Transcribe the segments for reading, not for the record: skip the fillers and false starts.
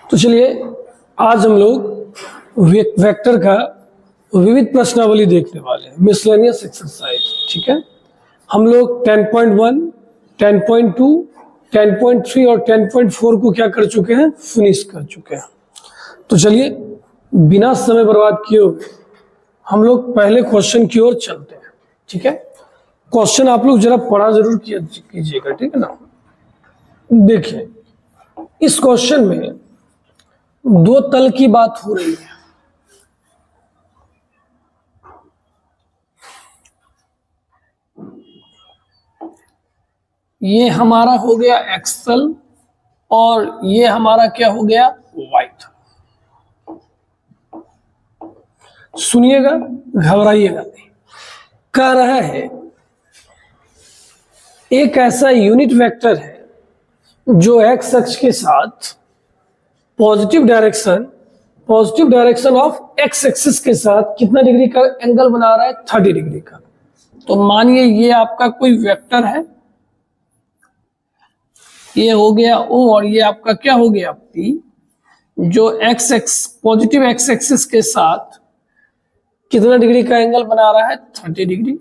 तो चलिए आज हम लोग वेक्टर का विविध प्रश्नावली देखने वाले हैं, मिसलेनियस एक्सरसाइज। ठीक है, हम लोग 10.1, 10.2, 10.3 और 10.4 को क्या कर चुके हैं, फिनिश कर चुके हैं। तो चलिए बिना समय बर्बाद किए हुए हम लोग पहले क्वेश्चन की ओर चलते हैं। ठीक है, क्वेश्चन आप लोग जरा पढ़ा जरूर कीजिएगा, ठीक है ना। देखिए इस क्वेश्चन में दो तल की बात हो रही है। ये हमारा हो गया एक्स तल और ये हमारा क्या हो गया, वाई तल। सुनिएगा, घबराइएगा नहीं। कह रहा है एक ऐसा यूनिट वेक्टर है जो एक्स अक्ष के साथ positive direction of x axis के साथ कितना डिग्री का एंगल बना रहा है, 30 डिग्री का। तो मानिए ये आपका कोई वेक्टर है, ये हो गया O और ये आपका क्या हो गया P, जो पॉजिटिव एक्स एक्सिस के साथ कितना डिग्री का एंगल बना रहा है, 30 डिग्री।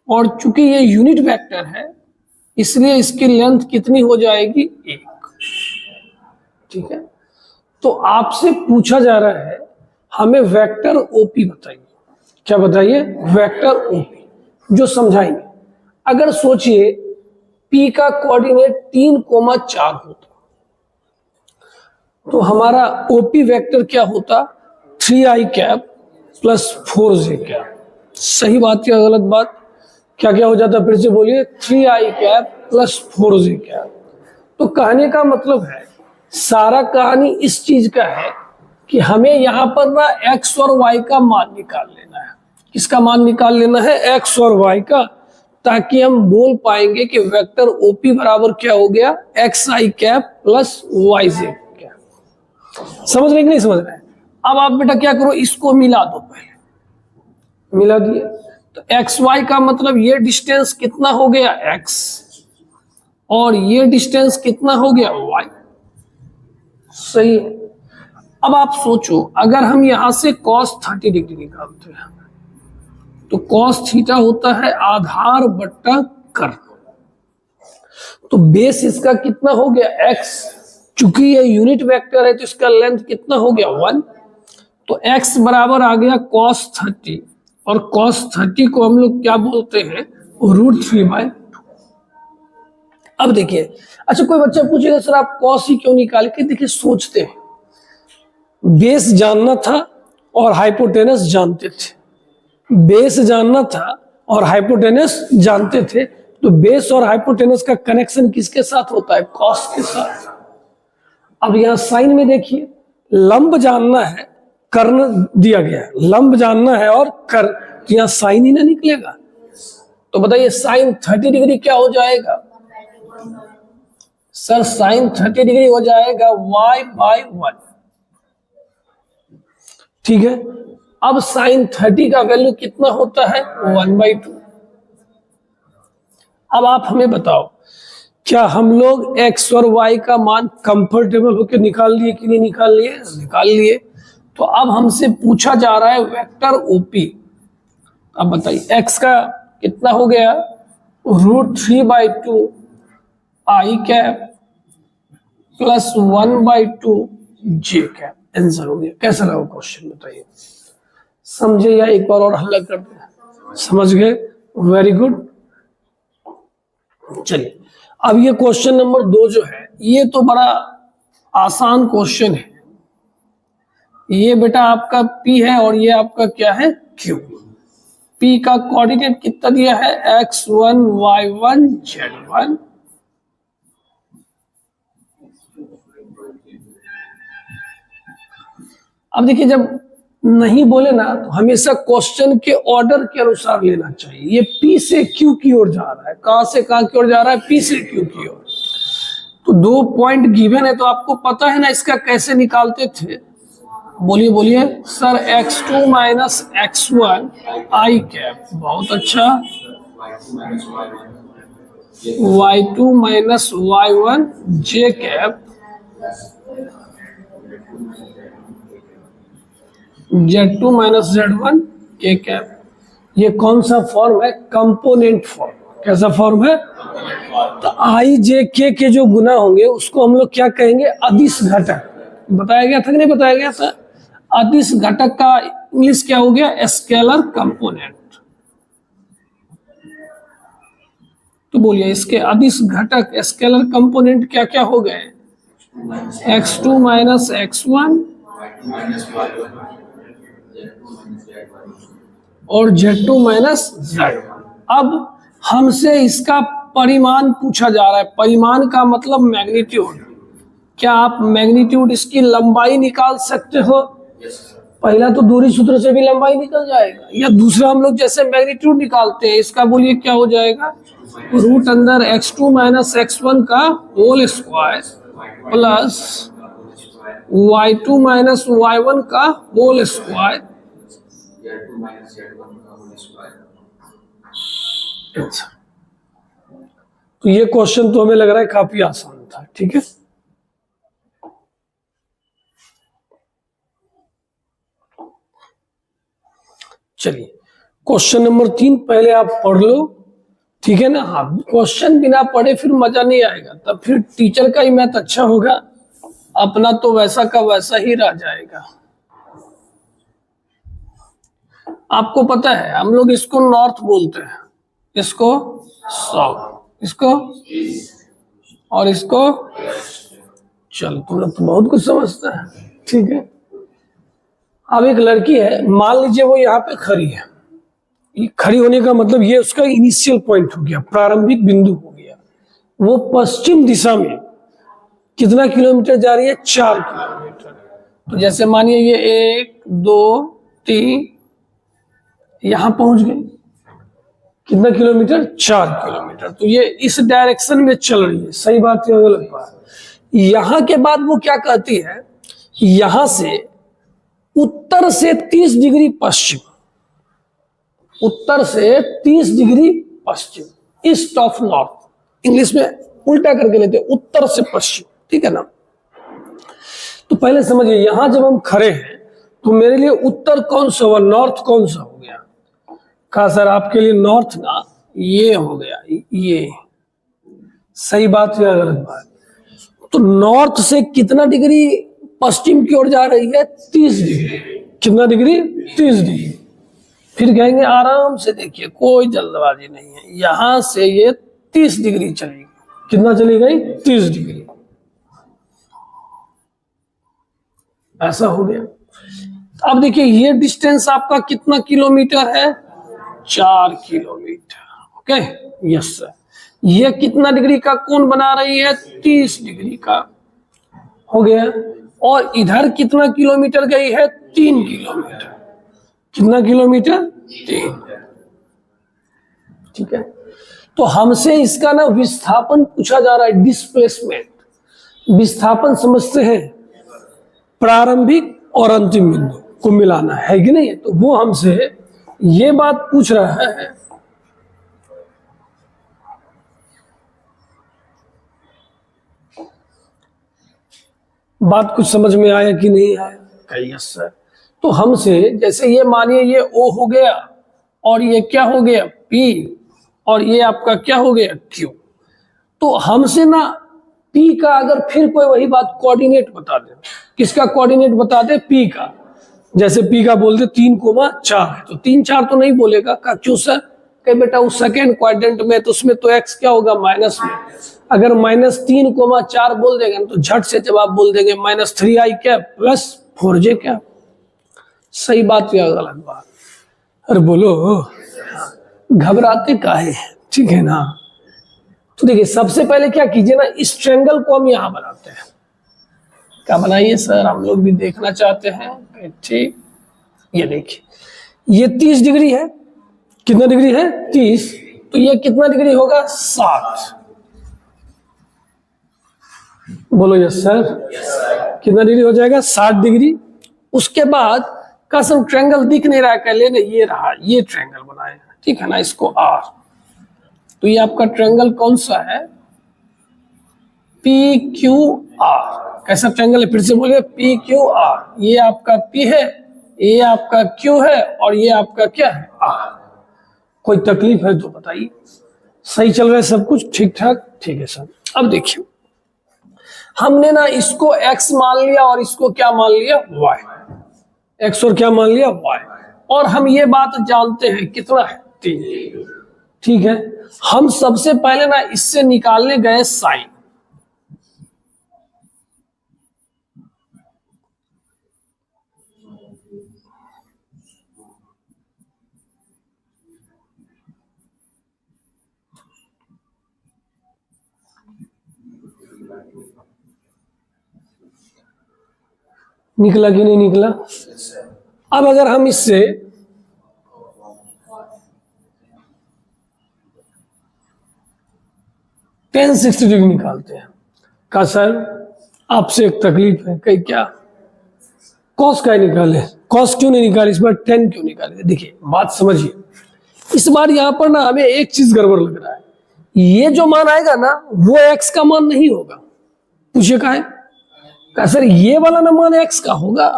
और चूंकि ये यूनिट वेक्टर है इसलिए इसकी लेंथ कितनी हो जाएगी, 1। ठीक है, तो आपसे पूछा जा रहा है हमें वेक्टर ओपी बताइए। क्या बताइए, वेक्टर ओपी, जो समझाएंगे। अगर सोचिए P का कोऑर्डिनेट 3,4 होता तो हमारा ओपी वेक्टर क्या होता, 3i cap plus 4j cap. सही बात या गलत बात, क्या क्या हो जाता, फिर से बोलिए, 3i cap plus 4j cap. तो कहने का मतलब है, सारा कहानी इस चीज का है कि हमें यहाँ पर ना x और y का मान निकाल लेना है। किसका मान निकाल लेना है, x और y का, ताकि हम बोल पाएंगे कि वेक्टर ओपी बराबर क्या हो गया, xi cap plus yj cap. समझ रहे कि नहीं समझ रहे? अब आप बेटा क्या करो, इसको मिला दो, पहले मिला दिए तो xy का मतलब ये डिस्टेंस कितना हो गया, x, और ये डिस्टेंस कितना हो गया, y। सही है। अब आप सोचो, अगर हम यहां से cos 30 डिग्री निकालते हैं तो cos थीटा होता है आधार बट्टा कर्ण। तो बेस इसका कितना हो गया, x। चूंकि ये यूनिट वेक्टर है तो इसका लेंथ कितना हो गया, 1। तो x बराबर आ गया cos 30, और cos 30 को हम लोग क्या बोलते हैं, √3/2। अब देखिए, अच्छा कोई बच्चा पूछेगा सर आप cos ही क्यों निकाले के, देखिए सोचते हैं, बेस जानना था और हाइपोटेनस जानते थे। बेस जानना था और हाइपोटेनस जानते थे, तो बेस और हाइपोटेनस का कनेक्शन किसके साथ होता है, cos के साथ। अब यहां साइन में देखिए, लंब जानना है, कर्ण दिया गया है, लंब जानना है और कर्ण, यहां साइन ही ना निकलेगा। तो बताइए साइन 30 डिग्री क्या हो जाएगा, सर साइन 30 डिग्री हो जाएगा y/1। ठीक है, अब साइन 30 का वैल्यू कितना होता है, 1/2। अब आप हमें बताओ, क्या हम लोग x और y का मान कंफर्टेबल होकर निकाल लिए कि नहीं निकाल लिए, निकाल लिए। तो अब हमसे पूछा जा रहा है वेक्टर ओपी। अब बताइए x का कितना हो गया, √3/2 i cap plus 1/2 j cap. Answer हो गया। कैसा लगा क्वेश्चन बताइए, समझे या एक बार और हल कर दे, समझ गए, वेरी गुड। चलिए अब ये क्वेश्चन नंबर 2 जो है, ये तो बड़ा आसान क्वेश्चन है। ये बेटा आपका P है और ये आपका क्या है, Q। P का कोऑर्डिनेट कितना दिया है, x1 y1 z1। अब देखिए, जब नहीं बोले ना तो हमेशा क्वेश्चन के ऑर्डर के अनुसार लेना चाहिए। ये P से Q की ओर जा रहा है, कहां से कहां की ओर जा रहा है, P से Q की ओर। तो 2 पॉइंट गिवन है, तो आपको पता है ना इसका कैसे निकालते थे, बोलिए बोलिए sir, x2 minus x1 i cap, बहुत अच्छा, y2 minus y1 j cap Z2 minus Z1 के कैप। ये कौन सा फॉर्म है? Component form. कैसा फॉर्म है? तो आई जे के जो गुना होंगे उसको हम लोग क्या कहेंगे? अदिश घटक। बताया गया था कि नहीं बताया गया था? अदिश घटक का इंग्लिश क्या हो गया? Scalar component. तो बोलिए इसके अदिश घटक स्केलर कंपोनेंट क्या क्या हो गए? x2 माइनस x1 और Z2 माइनस Z1। अब हमसे इसका परिमाण पूछा जा रहा है। परिमाण का मतलब मैग्नीट्यूड। क्या आप मैग्नीट्यूड इसकी लंबाई निकाल सकते हो? पहला तो दूरी सूत्र से भी लंबाई निकल जाएगा, या दूसरा हम लोग जैसे मैग्नीट्यूड निकालते हैं इसका, बोलिए क्या हो जाएगा? रूट अंदर x2 माइनस x1 का whole square plus y2 minus y1 का होल स्क्वायर। तो ये क्वेश्चन तो हमें लग रहा है काफी आसान था। ठीक है, चलिए क्वेश्चन नंबर 3 पहले आप पढ़ लो। ठीक है ना? हाँ, क्वेश्चन बिना पढ़े फिर मजा नहीं आएगा, तब फिर टीचर का ही मैथ अच्छा होगा, अपना तो वैसा का वैसा ही रह जाएगा। आपको पता है हम लोग इसको नॉर्थ बोलते हैं, इसको साउथ, इसको और इसको। चलो तुम लोग तो बहुत कुछ समझता है। ठीक है, अब एक लड़की है, मान लीजिए वो यहाँ पे खड़ी है। खड़ी होने का मतलब ये उसका इनिशियल पॉइंट हो गया, प्रारंभिक बिंदु हो गया। वो पश्चिम दिशा में कितना किलोमीटर जा रही है? 4 किलोमीटर। तो जैसे मानिए ये 1 2 3 यहां पहुंच गई। कितना किलोमीटर? 4 किलोमीटर। तो ये इस डायरेक्शन में चल रही है। सही बात है, गलत बात? यहां के बाद वो क्या कहती है? यहां से उत्तर से 30 डिग्री पश्चिम, उत्तर से 30 degree Paschim, east of north, English में उल्टा करके लेते हैं, उत्तर से पश्चिम। ठीक है ना? तो पहले समझिए, यहां जब हम खड़े हैं तो मेरे लिए उत्तर कौन सा हुआ? नॉर्थ कौन सा हो गया? कहा सर आपके लिए नॉर्थ ना ये हो गया, ये। सही बात या गलत बात? तो नॉर्थ से कितना डिग्री पश्चिम की ओर जा रही है? 30 डिग्री। कितना डिग्री? 30 डिग्री। फिर कहेंगे आराम से, देखिए कोई जल्दबाजी नहीं है, यहां से ये 30 डिग्री चली गई। कितना चली गई? 30 डिग्री। ऐसा हो गया। अब देखिए ये डिस्टेंस आपका कितना किलोमीटर है? 4 किलोमीटर। Okay, yes sir. ये कितना डिग्री का कोण बना रही है? 30 डिग्री का। हो गया। और इधर कितना किलोमीटर गई है? 3 किलोमीटर। कितना किलोमीटर? 3। ठीक है, तो हमसे इसका ना विस्थापन पूछा जा रहा है, डिस्प्लेसमेंट। विस्थापन समझते हैं, प्रारंभिक और अंतिम बिंदु को मिलाना है कि नहीं? तो वो हमसे ये बात पूछ रहा है। बात कुछ समझ में आया कि नहीं आया? Yes sir. तो हमसे जैसे ये मानिए ये O हो गया और ये क्या हो गया? P, और ये आपका क्या हो गया? Q। तो हमसे ना P का अगर फिर कोई वही बात कोऑर्डिनेट बता दे। किसका कोऑर्डिनेट बता दे? P का। जैसे P का बोल दे 3,4 है, तो 3 4 तो नहीं बोलेगा। क्यों सर? कहे बेटा उस सेकेंड क्वाड्रेंट में तो उसमें तो x क्या होगा? माइनस में। अगर -3,4 बोल देगा तो झट से जवाब बोल देंगे -3i cap plus 4j cap. सही बात या गलत बात? अरे बोलो, घबराते काहे? ठीक है ना? तो देखिए सबसे पहले क्या कीजिए ना, इस ट्रायंगल को हम यहां बनाते हैं। क्या बनाइए सर? हम लोग भी देखना चाहते हैं। ठीक, ये देखिए ये 30 डिग्री है। कितना डिग्री है? 30। तो ये कितना डिग्री होगा? 60। बोलो यस सर। कितना डिग्री हो जाएगा? 60 डिग्री। उसके बाद का सब ट्रायंगल दिख नहीं रहा है, कह लेना ये रहा, ये ट्रायंगल बनाए। ठीक है ना? इसको R। तो ये आपका ट्रायंगल कौन सा है? PQR। कैसा ट्रायंगल है, फिर से बोलिए पी क्यू आर। ये आपका पी है, ये आपका क्यू है और ये आपका क्या है आर। कोई तकलीफ है तो बताइए। सही चल रहा है सब कुछ ठीक ठाक? ठीक है सर। अब देखिए हमने ना इसको x मान लिया और इसको क्या मान लिया y, x और क्या मान लिया y, और हम ये बात जानते हैं कितना है 3। ठीक है, हम सबसे पहले ना इससे निकालने गए साइन। निकला कि नहीं निकला? अब अगर हम इससे tan 60 डिग्री निकालते हैं, कहा सर आपसे एक तकलीफ है, कहीं क्या कॉस का निकाले, कॉस क्यों नहीं निकाले, इस बार tan क्यों निकाले? देखिए बात समझिए, इस बार यहां पर ना हमें एक चीज गड़बड़ लग रहा है। ये जो मान आएगा ना वो x का मान नहीं होगा। पूछिए कहा है? सर ये वाला ना मान x का होगा।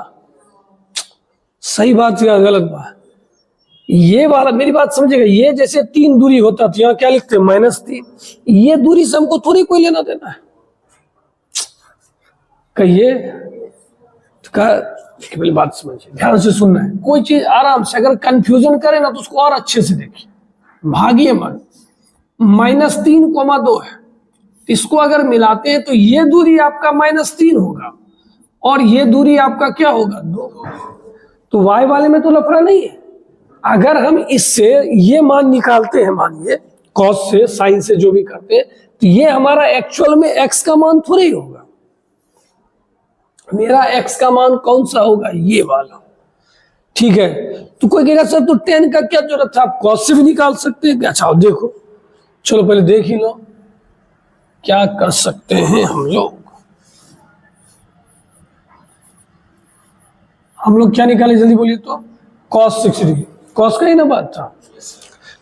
सही बात या गलत बात? ये वाला, मेरी बात समझेगा, ये जैसे 3 दूरी होता तो यहाँ क्या लिखते -3। ये दूरी से हमको थोड़ी कोई लेना देना है। कहिए पहले बात समझिए, ध्यान से सुनना है। कोई चीज आराम से, अगर कंफ्यूजन करे ना तो उसको और अच्छे से देखिए। भागिए मत, -3,2 है, इसको अगर मिलाते हैं तो ये दूरी आपका -3 होगा और ये दूरी आपका क्या होगा 2। तो y वाले में तो लफड़ा नहीं है। अगर हम इससे ये मान निकालते हैं, मानिए cos से sin से जो भी करते हैं, तो ये हमारा एक्चुअल में x का मान थोड़ा ही होगा। मेरा x का मान कौन सा होगा? ये वाला। ठीक है, तो कोई कहेगा सर तो tan का क्या जरूरत था, आप cos से भी निकाल सकते हैं। अच्छा देखो, चलो पहले देख ही लो क्या कर सकते हैं हम लोग। क्या निकाले जल्दी बोलिए तो? cos 60 डिग्री, cos का ही ना बात था।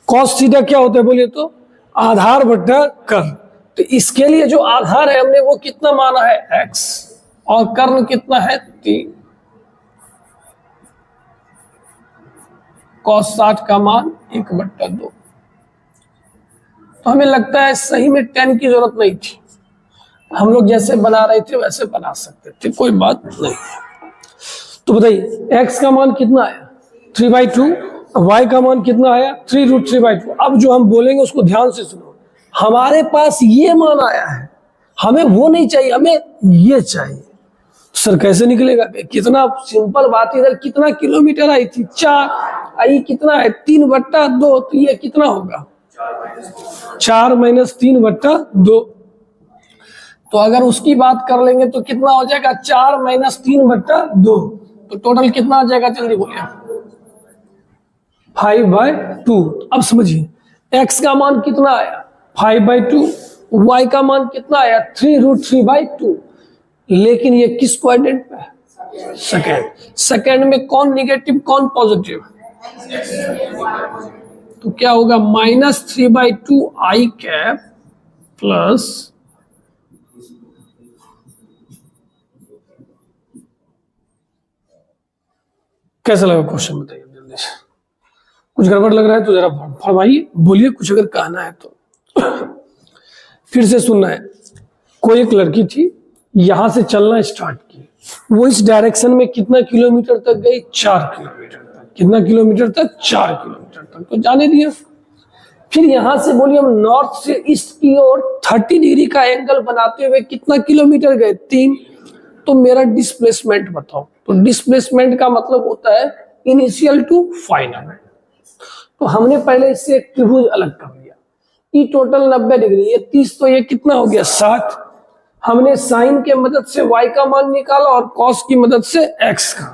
cos थीटा क्या होता है बोलिए तो? आधार बट्टा कर्ण। तो इसके लिए जो आधार है हमने वो कितना माना है x, और कर्ण कितना है 3। cos 60 का मान 1/2। तो हमें लगता है सही में tan की जरूरत नहीं थी, हम लोग जैसे बना रहे थे वैसे बना सकते थे, कोई बात नहीं है। तो बताइए x का मान कितना आया 3/2, y का मान कितना आया 3√3/2। अब जो हम बोलेंगे उसको ध्यान से सुनो। हमारे पास ये मान आया है, हमें वो नहीं चाहिए, हमें ये चाहिए। सर कैसे निकलेगा? कितना सिंपल बात है। इधर कितना किलोमीटर आई थी 4, आई कितना है 3/2, तो ये कितना होगा 4 - 3/2। तो अगर उसकी बात कर लेंगे तो कितना हो जाएगा 4 - 3/2। तो टोटल कितना आ जाएगा जल्दी बोलिए? 5/2। अब समझिए x का मान कितना आया 5/2, y का मान कितना आया 3√3/2। लेकिन ये किस क्वाड्रेंट पे है? सेकंड। सेकंड में कौन निगेटिव कौन पॉजिटिव? तो क्या होगा -3/2 i कैप प्लस कैसा लगा क्वेश्चन बताइए जल्दी से। कुछ गड़बड़ लग रहा है तो जरा फरमाइए, बोलिए कुछ अगर कहना है तो। फिर से सुनना है। कोई एक लड़की थी, यहां से चलना स्टार्ट की, वो इस डायरेक्शन में कितना किलोमीटर तक गई 4 किलोमीटर तक। कितना किलोमीटर तक? 4 किलोमीटर तक। तो जाने दिया। फिर यहां से बोलिए हम नॉर्थ से ईस्ट की ओर 30 डिग्री का एंगल बनाते हुए कितना किलोमीटर गए 3। तो मेरा डिस्प्लेसमेंट बताओ। तो डिस्प्लेसमेंट का मतलब होता है इनिशियल टू फाइनल। तो हमने पहले इससे एक त्रिभुज अलग कर लिया। ई टोटल 90 डिग्री, ये 30, तो ये कितना हो गया 60। हमने साइन के मदद से y का मान निकाला और cos की मदद से x का।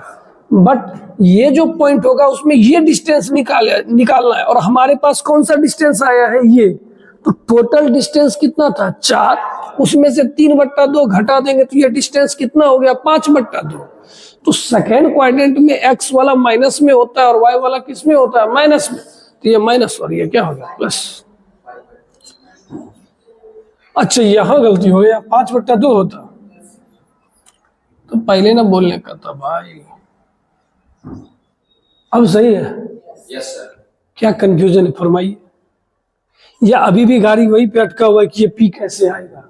बट ये जो पॉइंट होगा उसमें ये डिस्टेंस निकालना है, और हमारे पास कौन सा डिस्टेंस आया है ये। तो टोटल डिस्टेंस कितना था 4, उसमें से 3/2 घटा देंगे तो ये डिस्टेंस कितना हो गया 5/2। तो सेकेंड क्वाड्रेंट में x वाला माइनस में होता है और y वाला किस में होता है माइनस में। तो ये माइनस और ये क्या हो गया प्लस। अच्छा यहां गलती हो गया, 5/2 होता। तो पहले ना बोलने का था भाई। अब सही है? Yes sir. क्या कंफ्यूजन है फरमाइए, या अभी भी गाड़ी वही पे अटका हुआ है कि ये पी कैसे आएगा?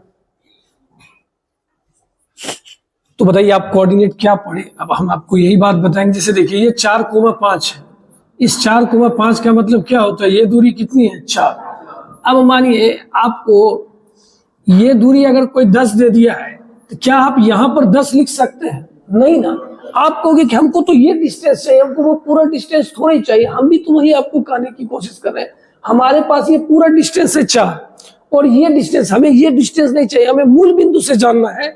तो बताइए आप कोऑर्डिनेट क्या पढ़े? अब हम आपको यही बात बताएंगे। जैसे देखिए ये 4,5 है, इस 4,5 का मतलब क्या होता है? ये दूरी कितनी है? 4। अब मानिए आपको ये दूरी अगर कोई 10 दे दिया है तो क्या आप यहां पर 10 लिख सकते हैं? नहीं ना। आप कहोगे कि हमको तो ये डिस्टेंस चाहिए, हमको वो पूरा डिस्टेंस थोड़ी चाहिए। हम भी तो वही आपको कहने की कोशिश कर रहे हैं। हमारे पास ये पूरा डिस्टेंस है 4 और ये डिस्टेंस, हमें ये डिस्टेंस नहीं चाहिए। हमें मूल बिंदु से जानना है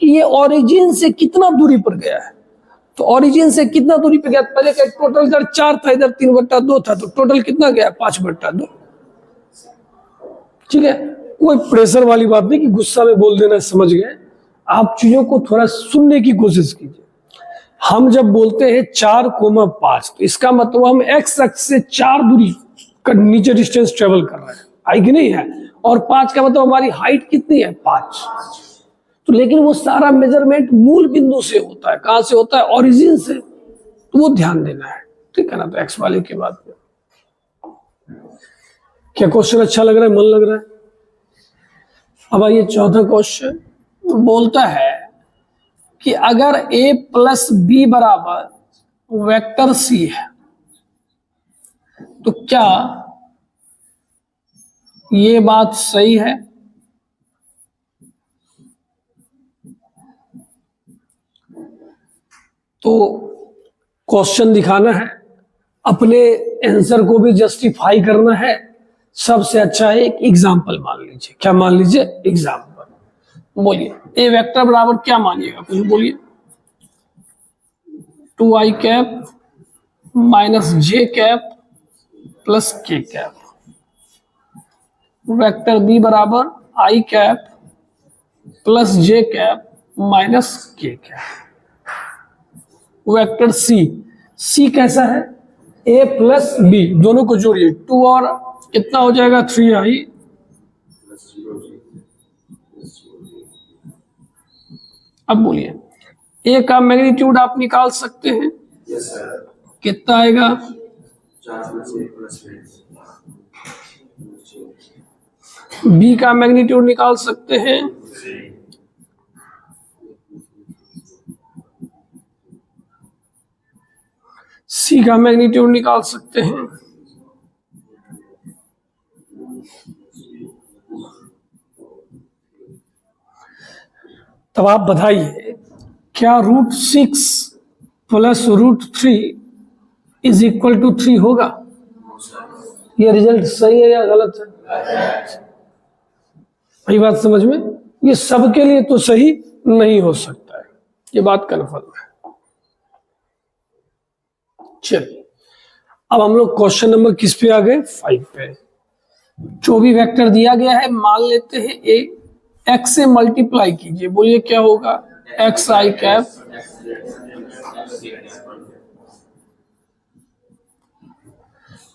कि ये ओरिजिन से कितना दूरी पर गया है। तो ओरिजिन से कितना दूरी पर गया? पहले का टोटल इधर 4 था, इधर 3/2 था, तो टोटल कितना गया? 5/2। ठीक है, कोई प्रेशर वाली बात नहीं कि गुस्सा में बोल देना, समझ गए। आप चीजों को थोड़ा सुनने की कोशिश कीजिए। हम जब बोलते हैं 4,5 तो इसका मतलब हम एक्स अक्ष से 4 दूरी का नीचे डिस्टेंस ट्रेवल कर रहे हैं, आई कि नहीं है? और 5 का मतलब हमारी हाइट कितनी है? 5। तो लेकिन वो सारा मेजरमेंट मूल बिंदु से होता है। कहां से होता है? ओरिजिन से। तो वो ध्यान देना है, ठीक है ना? तो एक्स वाले की बात में क्या क्वेश्चन अच्छा लग रहा है, मन लग रहा है? अब आइए चौथा क्वेश्चन बोलता है कि अगर a प्लस बी बराबर वेक्टर c है तो क्या ये बात सही है? तो क्वेश्चन दिखाना है, अपने आंसर को भी जस्टिफाई करना है। सबसे अच्छा है एक एग्जाम्पल मान लीजिए। क्या मान लीजिए? एग्जाम्पल। बोलिए ए वेक्टर बराबर क्या मानिएगा? कुछ बोलिए। 2i कैप माइनस जे कैप प्लस के कैप। वेक्टर बी बराबर आई कैप प्लस जे cap minus k cap. Vector C कैसा है? ए प्लस बी, दोनों को जोड़िए। 2 और कितना हो जाएगा? 3i। अब बोलिए ए का मैग्नीट्यूड आप निकाल सकते हैं? Yes sir. कितना आएगा? 4 बी का मैग्नीट्यूड निकाल सकते हैं? सी का मैग्नीट्यूड निकाल सकते हैं? तब आप बताइए क्या √6 प्लस √3 इज इक्वल टू 3 होगा? ये रिजल्ट सही है या गलत है? वही बात समझ में? ये सबके लिए तो सही नहीं हो सकता है, ये बात कन्फर्म है। चलिए अब हम लोग क्वेश्चन नंबर किस पे आ गए? 5 पे। जो भी वेक्टर दिया गया है मान लेते हैं ए, एक्स से मल्टीप्लाई कीजिए। बोलिए क्या होगा? एक्स आई कैप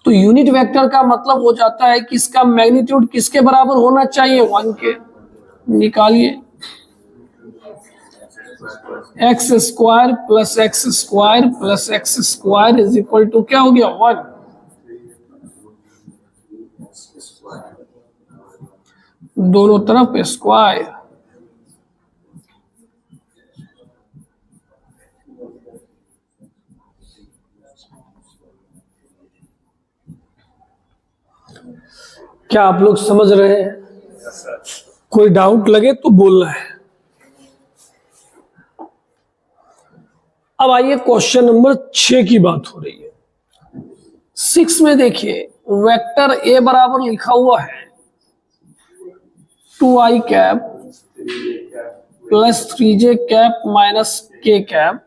तो यूनिट वेक्टर का मतलब हो जाता है कि इसका मैग्नीट्यूड किसके बराबर होना चाहिए? 1 के। निकालिए x square plus x square plus x square is equal to क्या हो गया? 1। दोनों तरफ स्क्वायर। क्या आप लोग समझ रहे हैं? कोई डाउट लगे तो बोलना है। अब आइए क्वेश्चन नंबर 6 की बात हो रही है। 6 में देखिए वेक्टर ए बराबर लिखा हुआ है 2i cap plus 3j cap minus k cap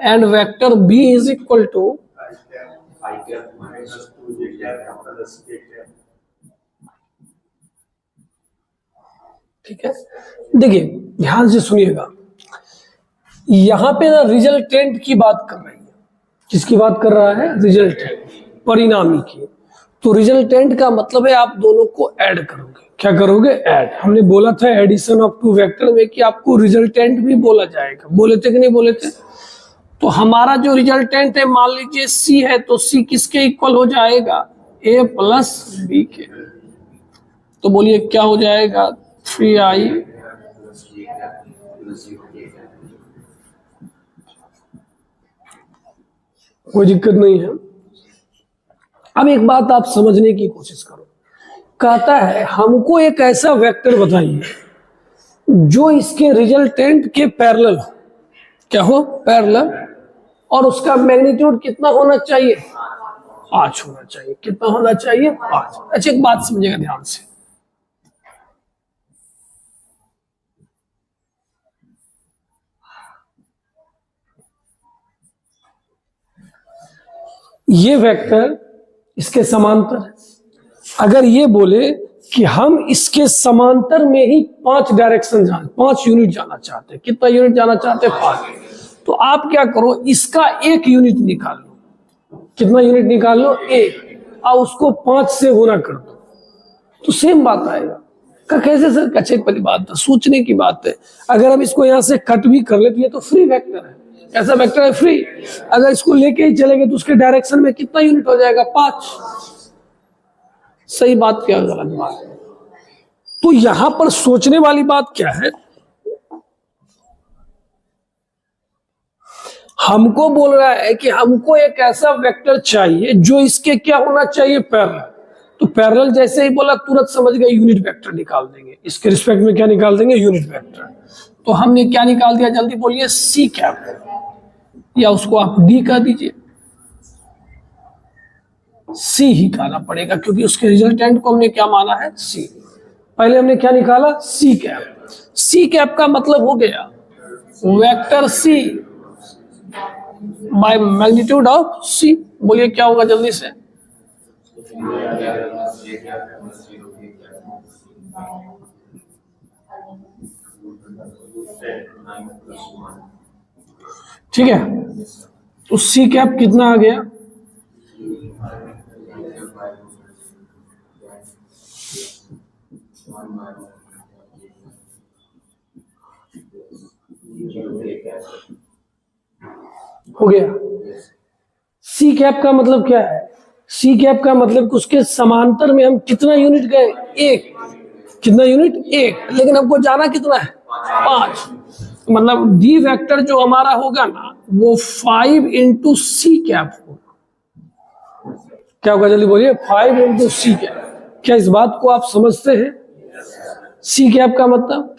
and vector b is equal to ठीक है। देखिए ध्यान से सुनिएगा, यहां पे ना रिजल्टेंट की बात कर रही है। किसकी बात कर रहा है? रिजल्टेंट, परिणामी की। तो रिजल्टेंट का मतलब है आप दोनों को ऐड करोगे। क्या करोगे? ऐड। हमने बोला था एडिशन ऑफ टू वेक्टर में कि आपको रिजल्टेंट भी बोला जाएगा। बोले थे कि नहीं बोले थे? तो हमारा जो रिजल्टेंट है मान लीजिए सी है, तो सी किसके इक्वल हो जाएगा? ए प्लस बी के। तो बोलिए क्या हो जाएगा? 3i कोई दिक्कत नहीं है। अब एक बात आप समझने की कोशिश करो। कहता है हमको एक ऐसा वेक्टर बताइए जो इसके रिजल्टेंट के पैरेलल हो। क्या हो? पैरेलल। और उसका मैग्नीट्यूड कितना होना चाहिए? 5 होना चाहिए। कितना होना चाहिए? 5। अच्छा एक बात समझिएगा ध्यान से। ये वेक्टर इसके समांतर है। अगर ये बोले कि हम इसके समांतर में ही 5 डायरेक्शन 5 यूनिट जाना चाहते हैं। कितना यूनिट जाना चाहते हैं? 5। तो आप क्या करो, इसका 1 यूनिट निकाल लो। कितना यूनिट निकाल लो? 1। और उसको 5 से गुना कर दो तो सेम बात आएगा। कैसे सर? कच्चे पहली बात है, सोचने की बात है। अगर हम इसको यहां से कट भी कर ले तो ये तो फ्री वेक्टर है। ऐसा वेक्टर है फ्री। अगर इसको लेके ही चलेंगे तो उसके डायरेक्शन में कितना यूनिट हो जाएगा? 5। सही बात क्या गलत बात? तो यहां पर सोचने वाली बात क्या है, हमको बोल रहा है कि हमको एक ऐसा वेक्टर चाहिए जो इसके क्या होना चाहिए? पैरेलल। तो पैरेलल जैसे ही बोला तुरंत समझ गए यूनिट वेक्टर निकाल देंगे। इसके रिस्पेक्ट में क्या निकाल देंगे? Unit vector. तो हमने क्या निकाल दिया? जल्दी बोलिए। सी कैप, या उसको आप डी कह दीजिए। सी ही कहना पड़ेगा क्योंकि उसके रिजल्टेंट को हमने क्या माना है? सी। पहले हमने क्या निकाला? C cap. सी कैप का मतलब हो गया vector c by magnitude of c. बोलिए क्या होगा जल्दी से? ठीक है। तो सी कैप कितना आ गया? हो गया। सी कैप का मतलब क्या है? सी कैप का मतलब उसके समांतर में हम कितना यूनिट गए? 1। कितना यूनिट? 1। लेकिन हमको जाना कितना है? 5। मतलब डी वेक्टर जो हमारा होगा ना वो 5 इंटू सी कैप होगा। क्या होगा? जल्दी बोलिए। 5 इंटू सी कैप। क्या इस बात को आप समझते हैं? सी कैप का मतलब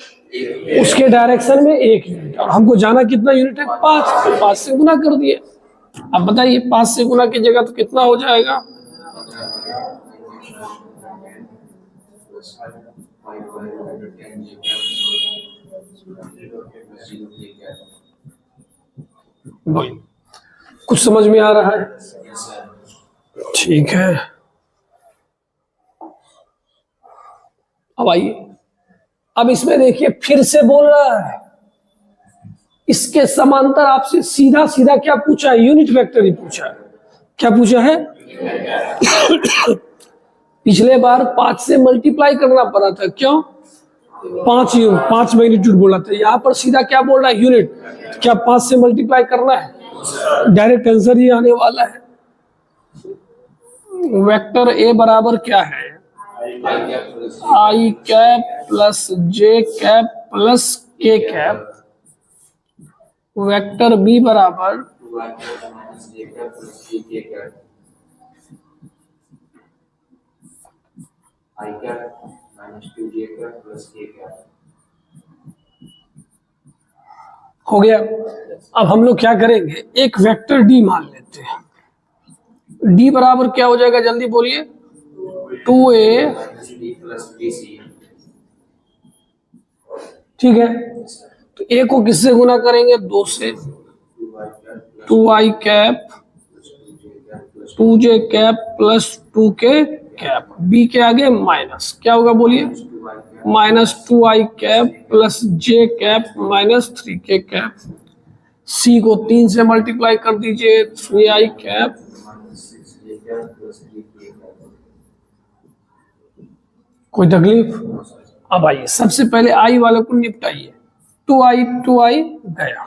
उसके डायरेक्शन में 1 यूनिट, और हमको जाना कितना यूनिट है? 5। 5 से गुना कर दिए। अब बताइए 5 से गुना की जगह तो कितना हो जाएगा? कुछ समझ में आ रहा है? ठीक है। अब आइए, अब इसमें देखिए फिर से बोल रहा है इसके समांतर आपसे सीधा सीधा क्या पूछा है? यूनिट वेक्टर ही पूछा है। क्या पूछा है? पिछले बार 5 से मल्टीप्लाई करना पड़ा था। क्यों? 5 मैग्नीट्यूड बोला था। यहां पर सीधा क्या बोल रहा है? यूनिट। क्या 5 से मल्टीप्लाई करना है? डायरेक्ट आंसर ही आने वाला है। वेक्टर ए बराबर क्या है? I cap plus J cap plus के कैप। वेक्टर बी बराबर हो गया। अब हम लोग क्या करेंगे? एक वेक्टर डी मान लेते हैं। डी बराबर क्या हो जाएगा? जल्दी बोलिए। 2a, ठीक है। तो a को किससे गुना करेंगे? 2 से। 2i cap 2j cap plus 2k cap. b के आगे माइनस क्या होगा? बोलिए। Minus 2i cap plus j cap minus 3k cap. c को 3 से मल्टीप्लाई कर दीजिए। 3i कैप कोई तकलीफ? अब आइए सबसे पहले आई वाले को निपटाइए। 2i गया,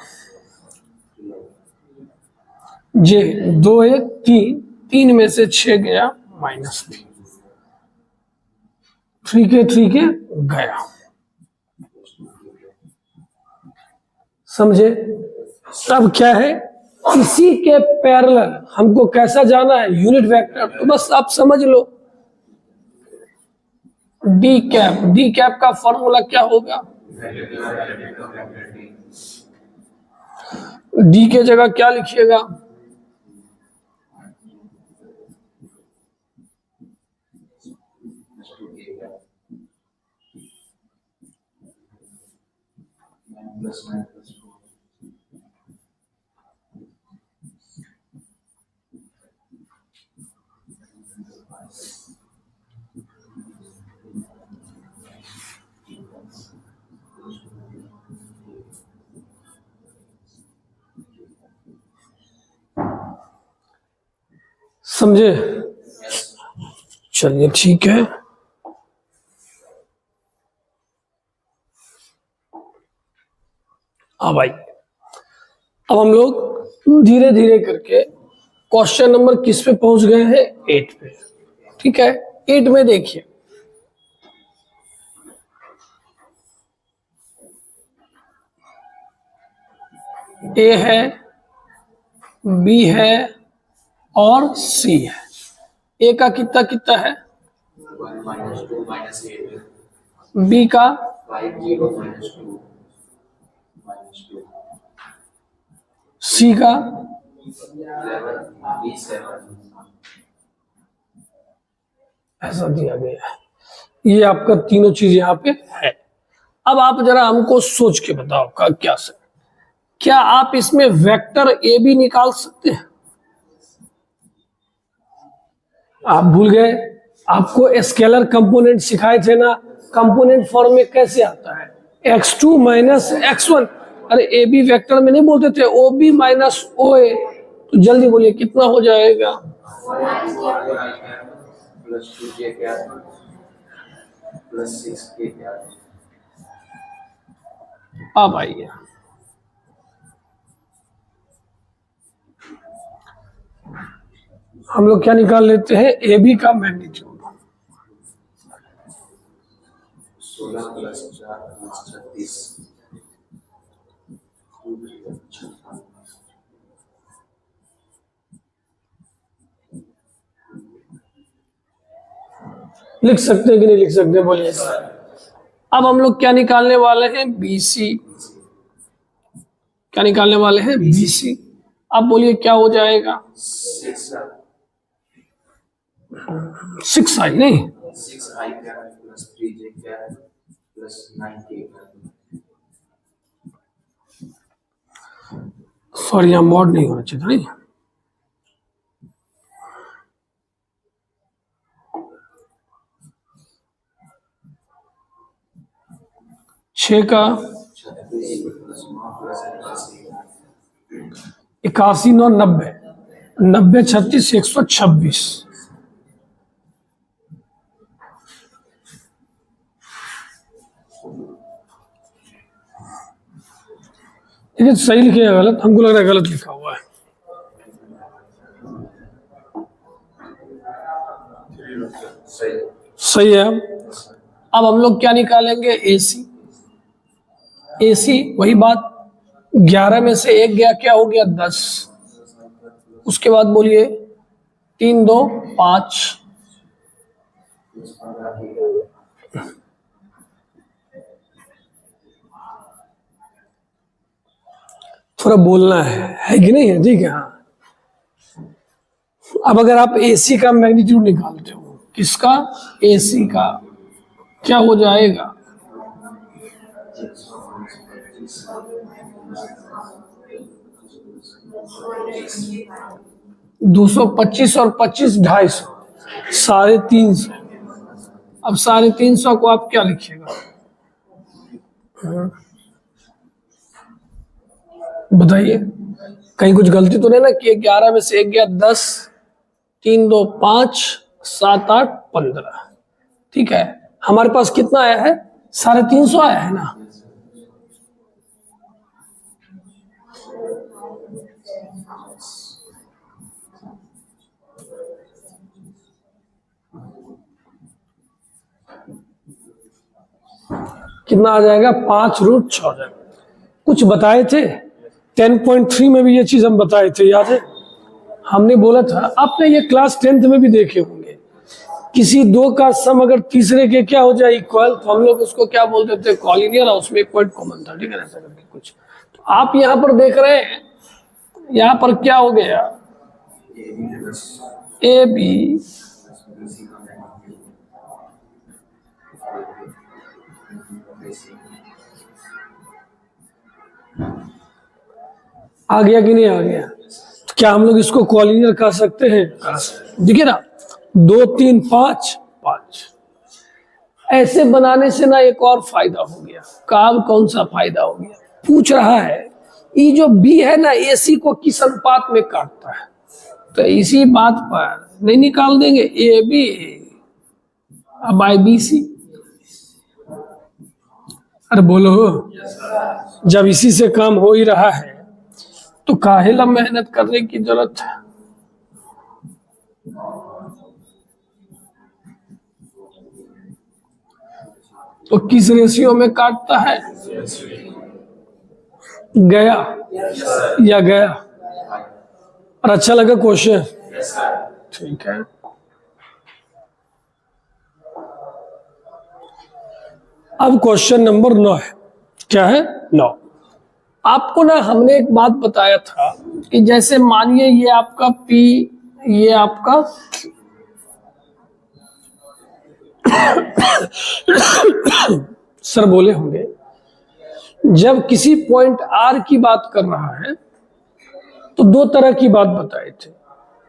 जे 2 1 3, 3 में से 6 गया -3, 3 के गया। समझे? अब क्या है, इसी के पैरेलल हमको कैसा जाना है, यूनिट वेक्टर। तो बस आप समझ लो, डी कैप का फॉर्मूला क्या होगा? डी के जगह क्या लिखिएगा? समझे? चलिए ठीक है। हाँ भाई, अब हम लोग धीरे धीरे करके क्वेश्चन नंबर किस पे पहुंच गए हैं? 8 पे। ठीक है, 8 में देखिए, ए है, बी है और सी है। ए का कितना कितना है? 1 minus 2 minus 8. बी का 5 0 minus 2 minus 2. सी का 11 B 7. ऐसा दिया गया है। ये आपका तीनों चीज यहाँ पे है। अब आप जरा हमको सोच के बताओ का क्या से, क्या आप इसमें वेक्टर ए भी निकाल सकते हैं? आप भूल गए, आपको स्केलर कंपोनेंट सिखाए थे ना, कंपोनेंट फॉर्म में कैसे आता है? x2 minus x1। अरे ए बी वेक्टर में नहीं बोलते थे, ओ बी माइनस ओ ए। तो जल्दी बोलिए कितना हो जाएगा? plus 2j cap plus 6k cap. अब आइए, हम लोग क्या निकाल लेते हैं? ए बी का मैग्नीट्यूड 16 plus 4 plus 36. लिख सकते हैं कि नहीं लिख सकते? बोलिए। अब हम लोग क्या निकालने वाले हैं? BC। क्या निकालने वाले हैं? BC। अब बोलिए क्या हो जाएगा? 6i नहीं, 6i cap plus 3j cap plus 9k cap. Sorry यहाँ मॉड नहीं होना चाहिए था, नहीं। छः का 36 plus 9 plus 81. 81 9 90, 90 36 126। देखिए सही लिखे या गलत? हमको लग रहा है गलत लिखा हुआ है। सही. सही है। अब हम लोग क्या निकालेंगे? AC। AC वही बात, 11 में से 1 गया, क्या हो गया? 10। उसके बाद बोलिए 3 2 5। थोड़ा बोलना है कि नहीं है? ठीक है। हाँ, अब अगर आप AC का मैग्नीट्यूड निकालते हो, किसका? AC का, क्या हो जाएगा? 225 और 25 250, 350। अब 350 को आप क्या लिखिएगा? बताइए, कहीं कुछ गलती तो नहीं ना कि 11 में से 1 गया? 10 3 2 5 7 8 15। ठीक है, हमारे पास कितना आया है, 350 आया है ना। कितना आ जाएगा, 5√6 आ जाएगा। कुछ बताए थे 10.3 में भी ये चीज हम बताए थे, याद है? हमने बोला था, आपने ये क्लास 10th में भी देखे होंगे, किसी दो का सम अगर तीसरे के क्या हो जाए इक्वल, तो हम लोग उसको क्या बोलते थे, कॉलिनियर, और उसमें एक पॉइंट कॉमन था, ठीक है, ऐसा करके कुछ। तो आप यहाँ पर देख रहे हैं, यहाँ पर क्या हो गया, ए बी आ गया कि नहीं आ गया? तो क्या हम लोग इसको कॉलिनियर कह सकते हैं? देखिए ना, 2 3 5 5 ऐसे बनाने से ना एक और फायदा हो गया। काम कौन सा फायदा हो गया? पूछ रहा है ये जो बी है ना, एसी को किस अनुपात में काटता है, तो इसी बात पर नहीं निकाल देंगे A B by B C. अरे बोलो, जब इसी से काम हो ही रहा है तो काहे ला मेहनत करने की जरूरत है। तो किस रेशियो में काटता है? गया या गया? और अच्छा लगा क्वेश्चन? ठीक है। अब क्वेश्चन नंबर 9 है। क्या है? 9। आपको ना हमने एक बात बताया था कि जैसे मानिए ये आपका P, ये आपका सर बोले होंगे, जब किसी पॉइंट R की बात कर रहा है तो दो तरह की बात बताए थे।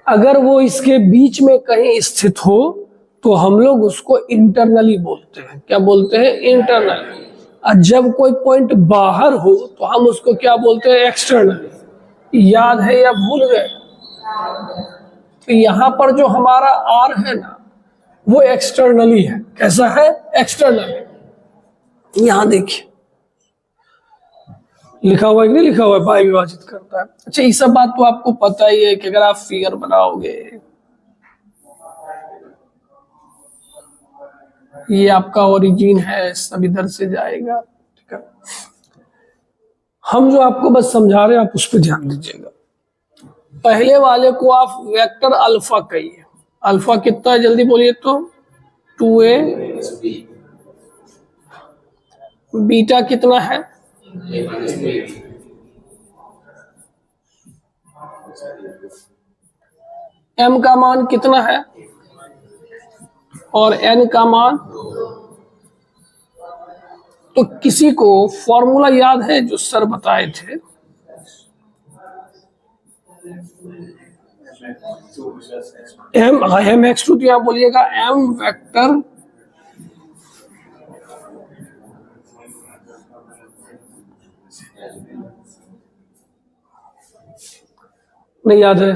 अगर वो इसके बीच में कहीं स्थित हो तो हम लोग उसको इंटरनली बोलते हैं। क्या बोलते हैं? इंटरनली। और जब कोई पॉइंट बाहर हो तो हम उसको क्या बोलते हैं? एक्सटर्नली। याद है या भूल गए? तो यहाँ पर जो हमारा R है ना, वो एक्सटर्नली है। कैसा है? एक्सटर्नली। यहां देखिए लिखा हुआ है कि नहीं लिखा हुआ है, पाई विभाजित करता है। अच्छा, ये सब बात तो आपको पता ही है कि अगर आप फिगर बनाओगे, ये आपका ओरिजिन है, सब इधर से जाएगा, ठीक है। हम जो आपको बस समझा रहे हैं, आप उस पर ध्यान दीजिएगा। पहले वाले को आप वेक्टर अल्फा कहिए। अल्फा कितना है जल्दी बोलिए तो? 2a। बीटा कितना है? m का मान कितना है? और n का मान? तो किसी को फॉर्मूला याद है जो सर बताए थे? m x2, तो यहाँ बोलिएगा m वेक्टर नहीं याद है?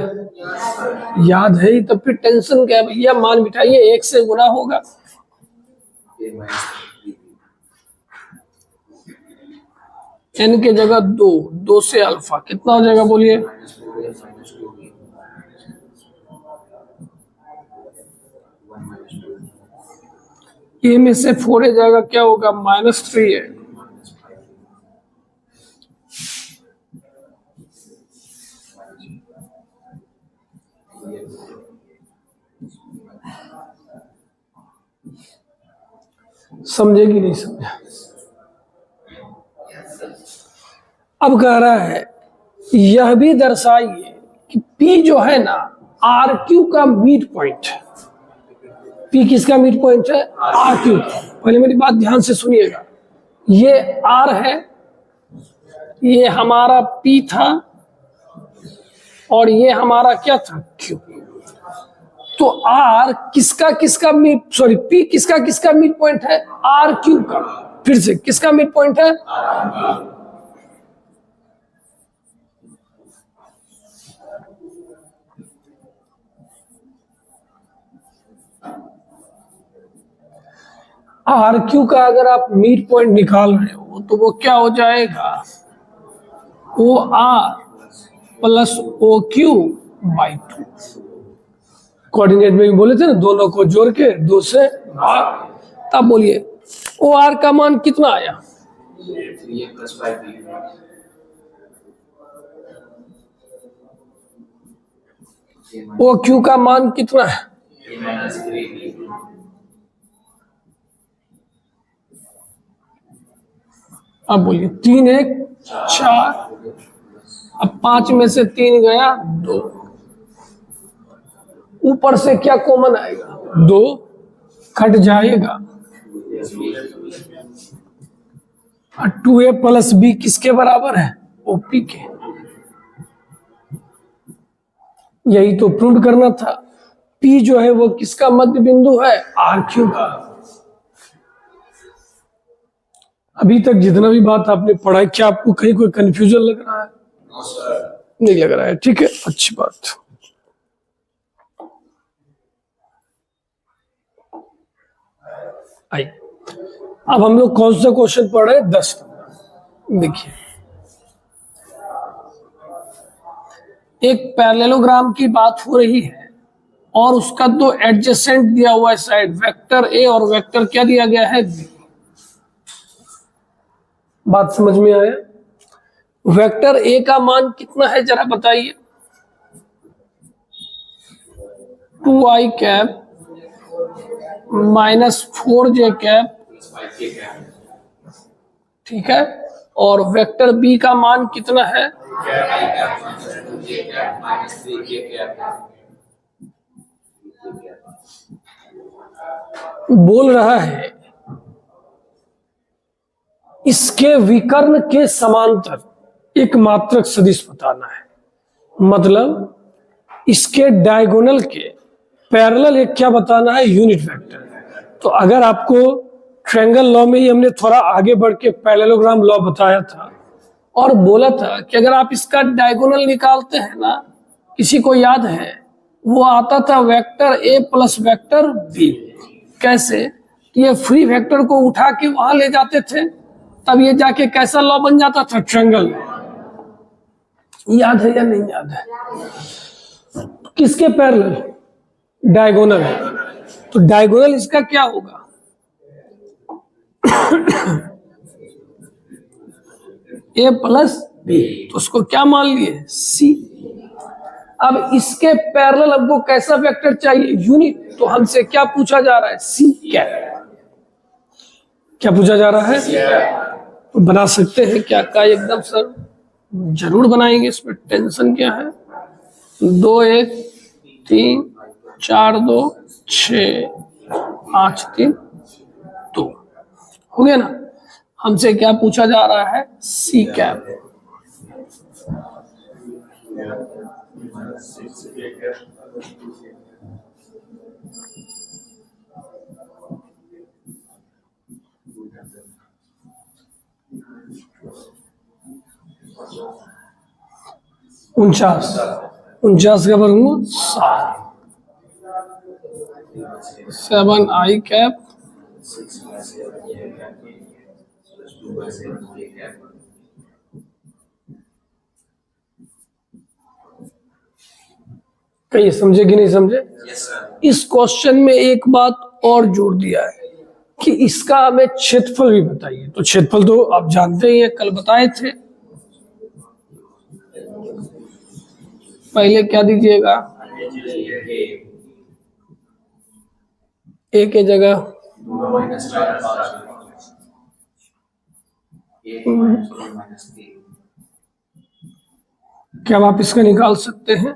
याद है ही तो फिर टेंशन क्या है भैया, मान बिठाइए, 1 से गुना होगा। n के जगह 2, 2 से अल्फा कितना हो जाएगा बोलिए? a में से 4 जाएगा, क्या होगा? -3 है। समझेगी नहीं समझा? अब कह रहा है यह भी दर्शाइए कि P जो है ना, RQ का मिड पॉइंट है। P किसका मिड पॉइंट है? RQ। पहले मेरी बात ध्यान से सुनिएगा। ये R है, ये हमारा P था, और ये हमारा क्या था? Q। तो R किसका किसका मिड, सॉरी P किसका किसका मिड पॉइंट है? RQ का। फिर से किसका मिड पॉइंट है? आर क्यू का अगर आप मिड पॉइंट निकाल रहे हो तो वो क्या हो जाएगा, O R plus O Q by 2। Coordinate में भी बोले थे ना, दोनों को जोड़ के 2 से भाग। तब बोलिए ओ आर का मान कितना आया, 3a plus 5b O Q का मान कितना है, a minus 3b अब बोलिए 3 1 4, अब 5 में से 3 गया 2, ऊपर से क्या कॉमन आएगा, 2 कट जाएगा, और 2a प्लस बी किसके बराबर है, ओपी के। यही तो प्रूव करना था, P जो है वो किसका मध्य बिंदु है, आर क्यू का। अभी तक जितना भी बात आपने पढ़ा है, क्या आपको कहीं कोई कंफ्यूजन लग रहा है, नहीं लग रहा है, ठीक है, अच्छी बात। आई, अब हम लोग कौन सा क्वेश्चन पढ़ रहे हैं, 10। देखिए, एक पैरेललोग्राम की बात हो रही है और उसका 2 एडजेसेंट दिया हुआ है साइड, वेक्टर ए और वेक्टर क्या दिया गया है, बी। बात समझ में आया। वेक्टर ए का मान कितना है जरा बताइए, 2i cap minus 4j cap, ठीक है, और वेक्टर बी का मान कितना है, बोल रहा है इसके विकर्ण के समांतर एक मात्रक सदिश बताना है, मतलब इसके डायगोनल के पैरेलल एक क्या बताना है, यूनिट वेक्टर। तो अगर आपको ट्रायंगल लॉ में ही हमने थोड़ा आगे बढ़ के पैरेललोग्राम लॉ बताया था और बोला था कि अगर आप इसका डायगोनल निकालते हैं ना, किसी को याद है, वो आता था vector A plus vector B. कैसे, ये फ्री वेक्टर को उठा के वहां ले जाते थे, तब ये जाके कैसा लॉ बन जाता था, ट्रायंगल। याद है या नहीं याद है, किसके पैरेलल, डायगोनल। तो डायगोनल इसका क्या होगा, ए प्लस बी, तो उसको क्या मान लिए, सी। अब इसके पैरेलल हमको कैसा वेक्टर चाहिए, यूनिट। तो हमसे क्या पूछा जा रहा है, सी कैप। क्या पूछा जा रहा है, तो बना सकते हैं क्या का, एकदम सर जरूर बनाएंगे, इसमें टेंशन क्या है। 2 1 3 4 2 6 8 3 2 हो गया ना। हमसे क्या पूछा जा रहा है, सी कैप। उनचास, 49 का वर्गमूल 7i कैप कहीं समझे कि नहीं समझे। इस क्वेश्चन में एक बात और जोड़ दिया है कि इसका हमें क्षेत्रफल भी बताइए। तो क्षेत्रफल तो आप जानते ही हैं, कल बताए थे। पहले क्या दीजिएगा, ए के जगह क्या आप इसका निकाल सकते हैं,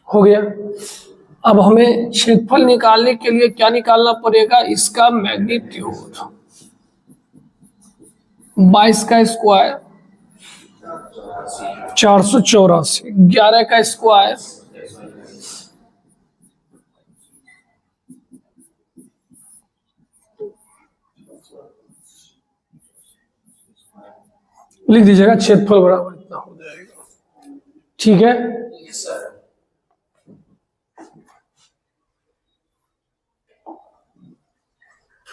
हो गया। अब हमें क्षेत्रफल निकालने के लिए क्या निकालना पड़ेगा, इसका मैग्नीट्यूड। 22 का स्क्वायर 484, 11 का स्क्वायर लिख दीजिएगा क्षेत्रफल बराबर इतना हो जाएगा। ठीक है, यस सर।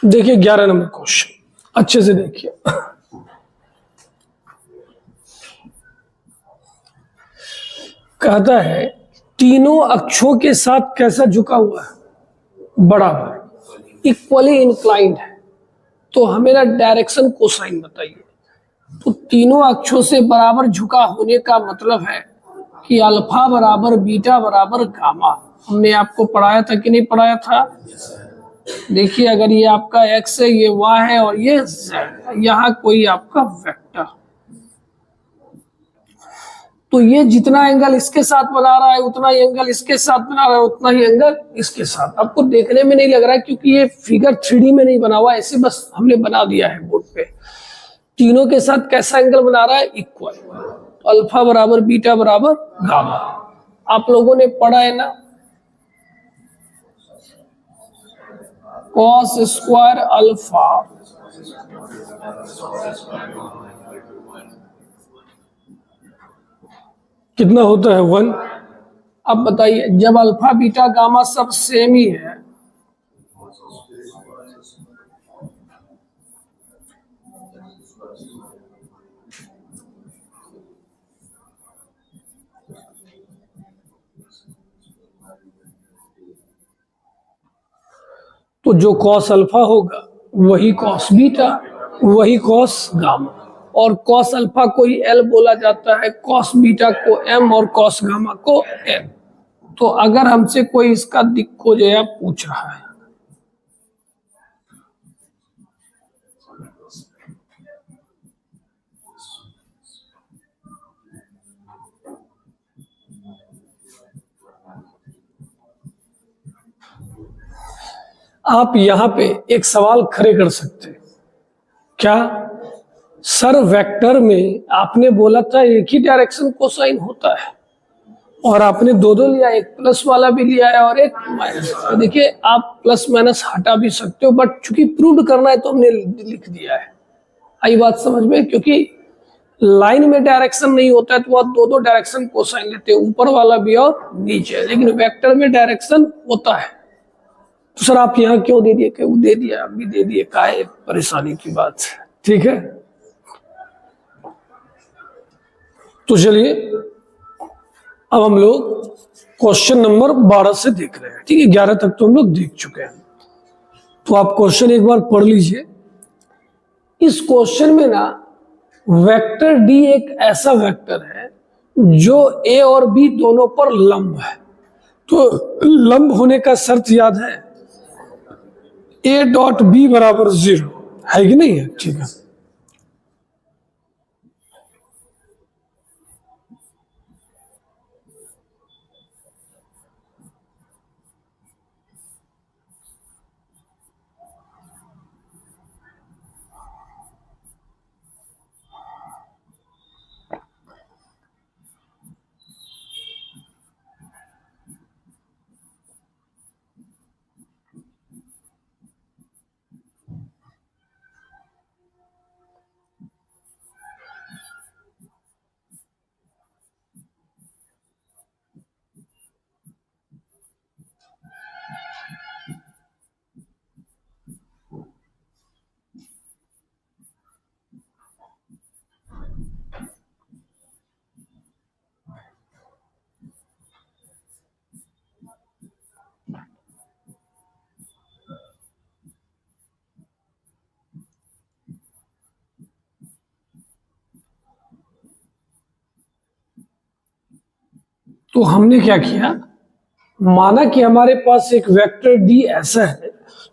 देखिए 11 नंबर क्वेश्चन अच्छे से देखिए। कहता है तीनों अक्षों के साथ कैसा झुका हुआ है, बराबर इक्वली इंक्लाइंड है। तो हमें ना डायरेक्शन कोसाइन बताइए। तो तीनों अक्षों से बराबर झुका होने का मतलब है कि अल्फा बराबर बीटा बराबर गामा। हमने आपको पढ़ाया था कि नहीं पढ़ाया था? देखिए अगर ये आपका x है, ये y है और ये z, यहाँ कोई आपका वेक्टर, तो ये जितना एंगल इसके साथ बना रहा है उतना ही एंगल इसके साथ बना रहा है, उतना ही एंगल इसके साथ। आपको देखने में नहीं लग रहा है क्योंकि ये फिगर 3D में नहीं बना हुआ, ऐसे बस हमने बना दिया है बोर्ड पे। तीनों के साथ कैसा एंगल बना रहा है, इक्वल। अल्फा बराबर बीटा बराबर गामा, आप लोगों ने पढ़ा है ना, कॉस स्क्वायर अल्फा कितना होता है 1। अब बताइए जब अल्फा बीटा गामा सब सेम ही है, तो जो कॉस अल्फा होगा वही कॉस बीटा, वही कॉस गामा। और कॉस अल्फा को ही एल बोला जाता है, कॉस बीटा को एम और कॉस गामा को एन। तो अगर हमसे कोई इसका दिक् को जो है पूछ रहा है, आप यहां पे एक सवाल खड़े कर सकते हैं। क्या सर वेक्टर में आपने बोला था एक ही डायरेक्शन कोसाइन होता है और आपने दो दो लिया, एक प्लस वाला भी लिया है और एक माइनस। तो देखिए आप प्लस माइनस हटा भी सकते हो, बट चूंकि प्रूव करना है तो हमने लिख दिया है। आई बात समझ में? क्योंकि लाइन में डायरेक्शन नहीं होता है तो आप दो दो डायरेक्शन कोसाइन लेते हो, ऊपर वाला भी और नीचे, लेकिन वेक्टर में डायरेक्शन होता है। तो सर आप यहाँ क्यों दे दिए? क्यों दे दिया, अभी दे दिए, काहे परेशानी की बात है। ठीक है, तो चलिए अब हम लोग क्वेश्चन नंबर 12 से देख रहे हैं। ठीक है, 11 तक तो हम लोग देख चुके हैं। तो आप क्वेश्चन एक बार पढ़ लीजिए। इस क्वेश्चन में ना वेक्टर डी एक ऐसा वेक्टर है जो ए और बी दोनों पर लंब है। तो लंब होने का शर्त याद है, ए डॉट बी बराबर 0 है कि नहीं है? ठीक है, तो हमने क्या किया, माना कि हमारे पास एक वेक्टर डी ऐसा है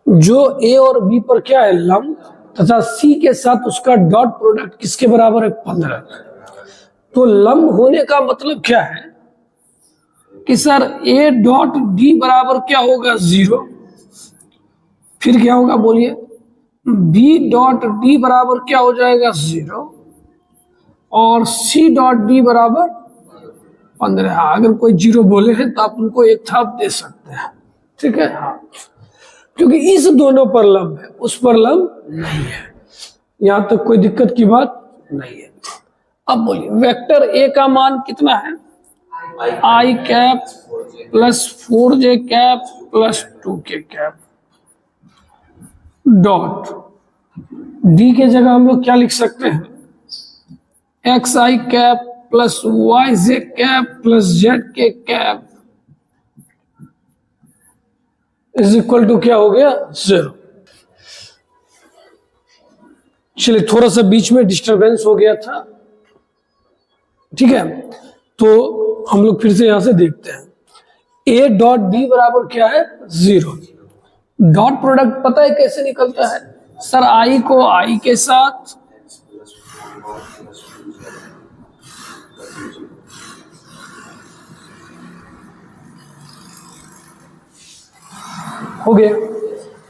जो ए और बी पर क्या है, लंब, तथा सी के साथ उसका डॉट प्रोडक्ट किसके बराबर है, 15। तो लंब होने का मतलब क्या है कि सर ए डॉट डी बराबर क्या होगा, 0। फिर क्या होगा बोलिए, बी डॉट डी बराबर क्या हो जाएगा, 0। और सी डॉट डी बराबर 15। हाँ, अगर कोई 0 बोले हैं तो आप उनको एक थाप दे सकते हैं। ठीक है, हाँ, क्योंकि इस दोनों पर लंब है, उस पर लंब नहीं है। यहां तक कोई दिक्कत की बात नहीं है। अब बोलिए वेक्टर ए का मान कितना है, i cap plus 4j cap plus 2k cap dot d के जगह हम लोग क्या लिख सकते हैं, x i cap plus y j cap plus z k cap is equal to क्या हो गया 0। चलिए थोड़ा सा बीच में डिस्टरबेंस हो गया था, ठीक है, तो हम लोग फिर से यहां से देखते हैं ए डॉट बी बराबर क्या है 0। डॉट प्रोडक्ट पता है कैसे निकलता है सर, आई को आई के साथ हो गया।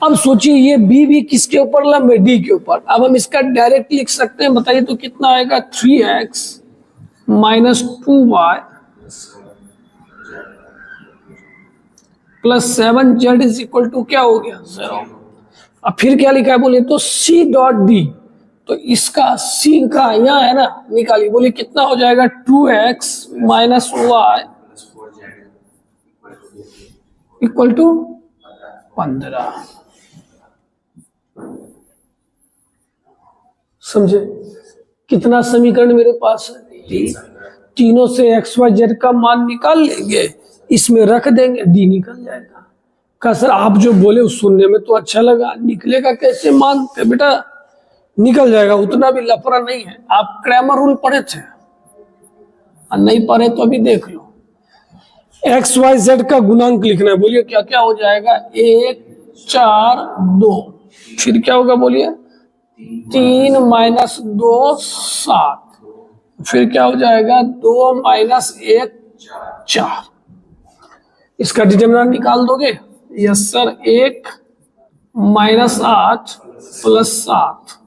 अब सोचिए ये बी भी किसके ऊपर लंब है, डी के ऊपर। अब हम इसका डायरेक्ट लिख सकते हैं, बताइए तो कितना आएगा 3x minus 2y plus 7z is equal to क्या हो गया 0। अब फिर क्या लिखा है बोलिए तो c डॉट डी, तो इसका c का यहाँ है ना, निकालिए, बोलिए कितना हो जाएगा 2x minus Y equal to 15। समझे कितना समीकरण मेरे पास है, तीनों से एक्स वाई जेड का मान निकाल लेंगे, इसमें रख देंगे, डी निकल जाएगा। कहा सर आप जो बोले उस सुनने में तो अच्छा लगा, निकलेगा कैसे मान, के बेटा निकल जाएगा, उतना भी लफड़ा नहीं है। आप क्रैमर रूल पढ़े थे और नहीं पढ़े तो अभी देख लो। एक्स वाई जेड का गुणांक लिखना है, बोलिए क्या क्या हो जाएगा 1 4 2, फिर क्या होगा बोलिए 3 माइनस 2 7, फिर क्या हो जाएगा 2 माइनस 1 4। इसका डिटरमिनेंट निकाल दोगे, yes sir 1 minus 8 plus 7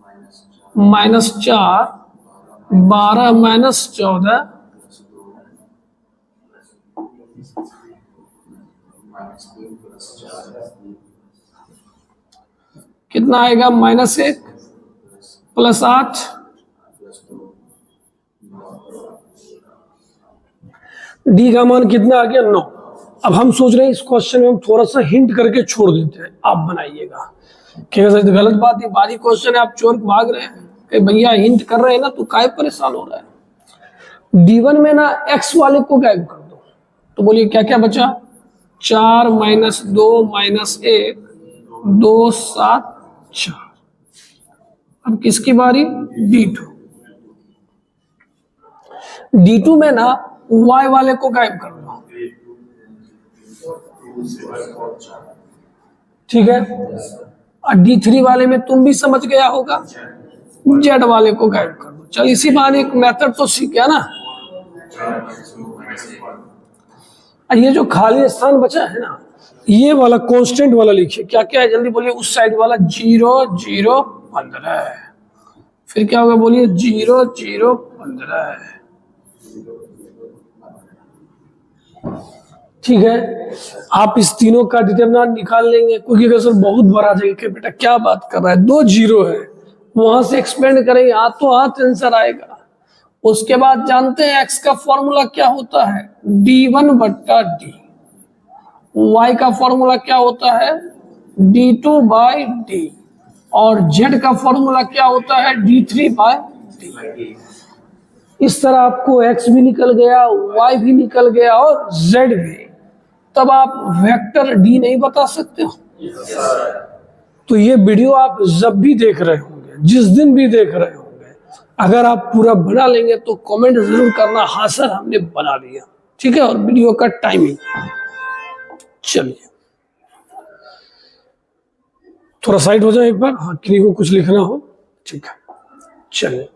minus 4 12 minus 14 कितना आएगा माइनस 1 प्लस 8 डी का मान कितना आ गया 9। अब हम सोच रहे हैं इस क्वेश्चन में हम थोड़ा सा हिंट करके छोड़ देते हैं, आप बनाइएगा। क्या सर गलत बात है, बारी क्वेश्चन है, आप चोर भाग रहे हैं कि भैया हिंट कर रहे हैं ना, तो काय परेशान हो रहा है। D1 में ना x वाले को गायब कर दो, तो बोलिए क्या क्या बचा 4 माइनस 2 माइनस 1 2 7 4। अब किसकी बारी D2। D2 में ना y वाले को गायब कर दो, ठीक है, और D3 वाले में तुम भी समझ गया होगा, Z वाले को गायब कर दो। चल इसी बार एक मेथड तो सीख गया ना। ये जो खाली स्थान बचा है ना, ये वाला कांस्टेंट वाला लिखिए, क्या क्या है जल्दी बोलिए, उस साइड वाला 0 0 15 है, फिर क्या होगा बोलिए 0 0 15 है, ठीक है। आप इस तीनों का डिटरमिनेंट निकाल लेंगे, क्योंकि अगर सर बहुत बड़ा जगह के बेटा क्या बात कर रहा है, 2 0 है, वहां से एक्सपेंड करेंगे हाथों हाथ आंसर आएगा। उसके बाद जानते हैं x का फॉर्मूला क्या होता है d1 बट्टा d, y का फॉर्मूला क्या होता है d2 बाई d, और z का फॉर्मूला क्या होता है d3 बाई d। इस तरह आपको x भी निकल गया, y भी निकल गया और z भी। तब आप वेक्टर d नहीं बता सकते हो। तो ये वीडियो आप जब भी देख रहे होंगे, जिस दिन भी देख रहे होंगे, अगर आप पूरा बना लेंगे तो कमेंट जरूर करना, हाँ सर हमने बना लिया, ठीक है। और वीडियो का टाइमिंग, चलिए थोड़ा साइड हो जाए एक बार, हाँ किन्हीं को कुछ लिखना हो, ठीक है। चलिए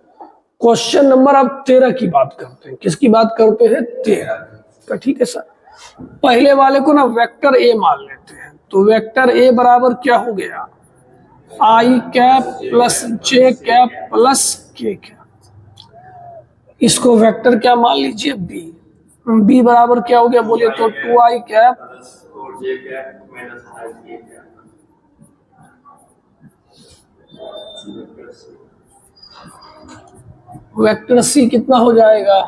क्वेश्चन नंबर अब 13 की बात करते हैं। किसकी बात करते हैं 13 का, ठीक है सर। पहले वाले को ना वेक्टर ए मान लेते हैं, तो वेक्टर ए बराबर क्या हो गया आई कैप प्लस जे कैप प्लस के कैप। इसको वेक्टर क्या मान लीजिए बी। बी बराबर क्या हो गया बोलिए तो 2i कैप वेक्टर सी कितना हो जाएगा?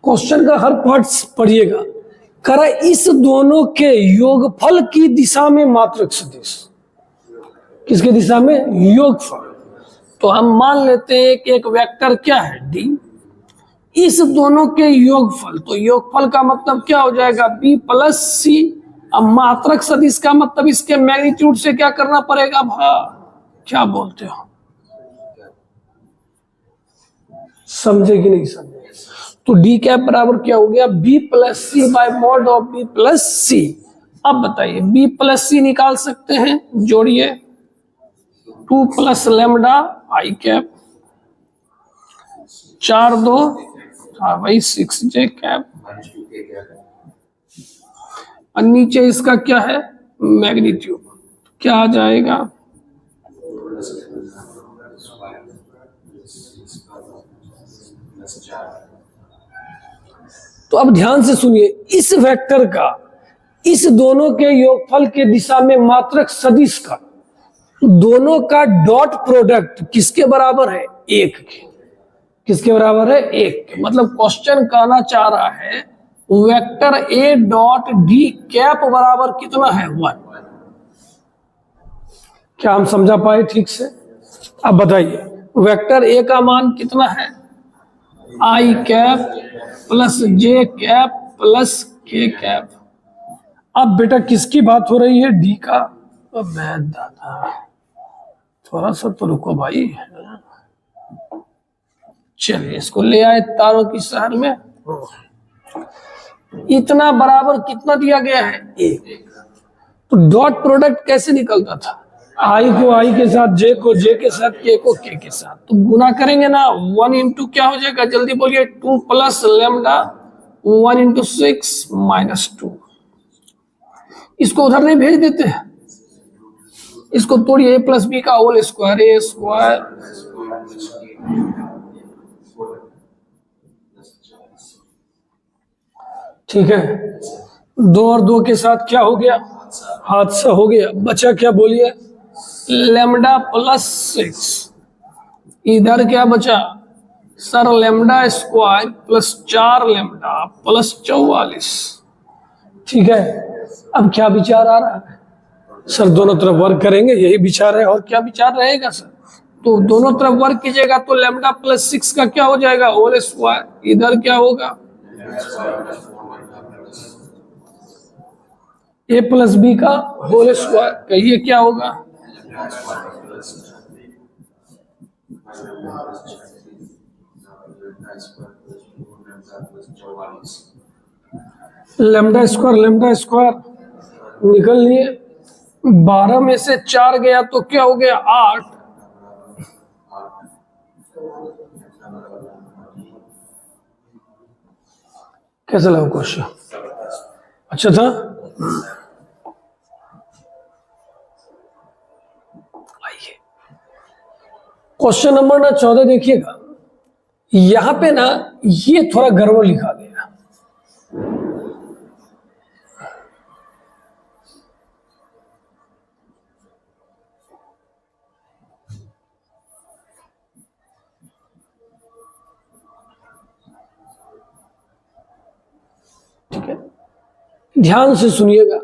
क्वेश्चन का हर पार्ट पढ़िएगा। करा इस दोनों के योगफल की दिशा में मात्रक सदिश। किसके दिशा में? योगफल। तो हम मान लेते हैं कि एक वेक्टर क्या है? डी। इस दोनों के योगफल, तो योगफल का मतलब क्या हो जाएगा? B plus C. अब मात्रक सदिश का मतलब इसके मैग्नीट्यूड से क्या करना पड़ेगा? क्या बोलते हो? समझे कि नहीं समझे? तो डी कैप बराबर क्या हो गया? B plus C by mod of B plus C. अब बताइए, बी प्लस सी निकाल सकते हैं, जोड़िए 2 प्लस लेमडा आई कैप, 4 2 भाई 6 जे कैप, और नीचे इसका क्या है? मैग्नीट्यूड। क्या आ जाएगा? तो अब ध्यान से सुनिए, इस वेक्टर का इस दोनों के योगफल के दिशा में मात्रक सदिश का दोनों का डॉट प्रोडक्ट किसके बराबर है? 1 के। किसके बराबर है? 1 के। मतलब क्वेश्चन कहना चाह रहा है vector A dot D cap बराबर कितना है? 1। क्या हम समझा पाए ठीक से? अब बताइए, वेक्टर ए का मान कितना है? I cap plus J cap plus के कैप। अब बेटा किसकी बात हो रही है? डी का। अब मैं दादा थोड़ा सा तो रुको भाई। चलिए इसको ले आए तारों की शहर में। इतना बराबर कितना दिया गया है? 1। तो डॉट प्रोडक्ट कैसे निकलता था? आई को आई के साथ, जे को जे के साथ, के को के के साथ, तो गुना करेंगे ना। 1 इंटू क्या हो जाएगा? जल्दी बोलिए। 2 प्लस लेमडा 1 इंटू 6 माइनस 2। इसको उधर नहीं भेज देते हैं? इसको तोड़िए, ए प्लस बी का होल स्क्वायर, ए स्क्वायर ठीक है। 2 और 2 के साथ क्या हो गया? हादसा हो गया। बचा क्या बोलिए? Lambda plus 6। इधर क्या बचा sir? Lambda square plus 4 lambda plus 44। ठीक है। अब क्या विचार आ रहा है सर? दोनों तरफ वर्क करेंगे, यही विचार है। और क्या विचार रहेगा सर? तो दोनों तरफ वर्क कीजिएगा तो लेमडा प्लस 6 का क्या हो जाएगा? Whole square. इधर क्या होगा? ए प्लस बी का होल स्क्वायर। कहिए क्या होगा? लेमडा स्क्वायर निकल लिए। 12 में से 4 गया तो क्या हो गया? 8। कैसा लगा क्वेश्चन? अच्छा था। आइए क्वेश्चन नंबर 14 देखिएगा। यहां पे ना ये थोड़ा गड़बड़ लिखा गया। ठीक है, ध्यान से सुनिएगा,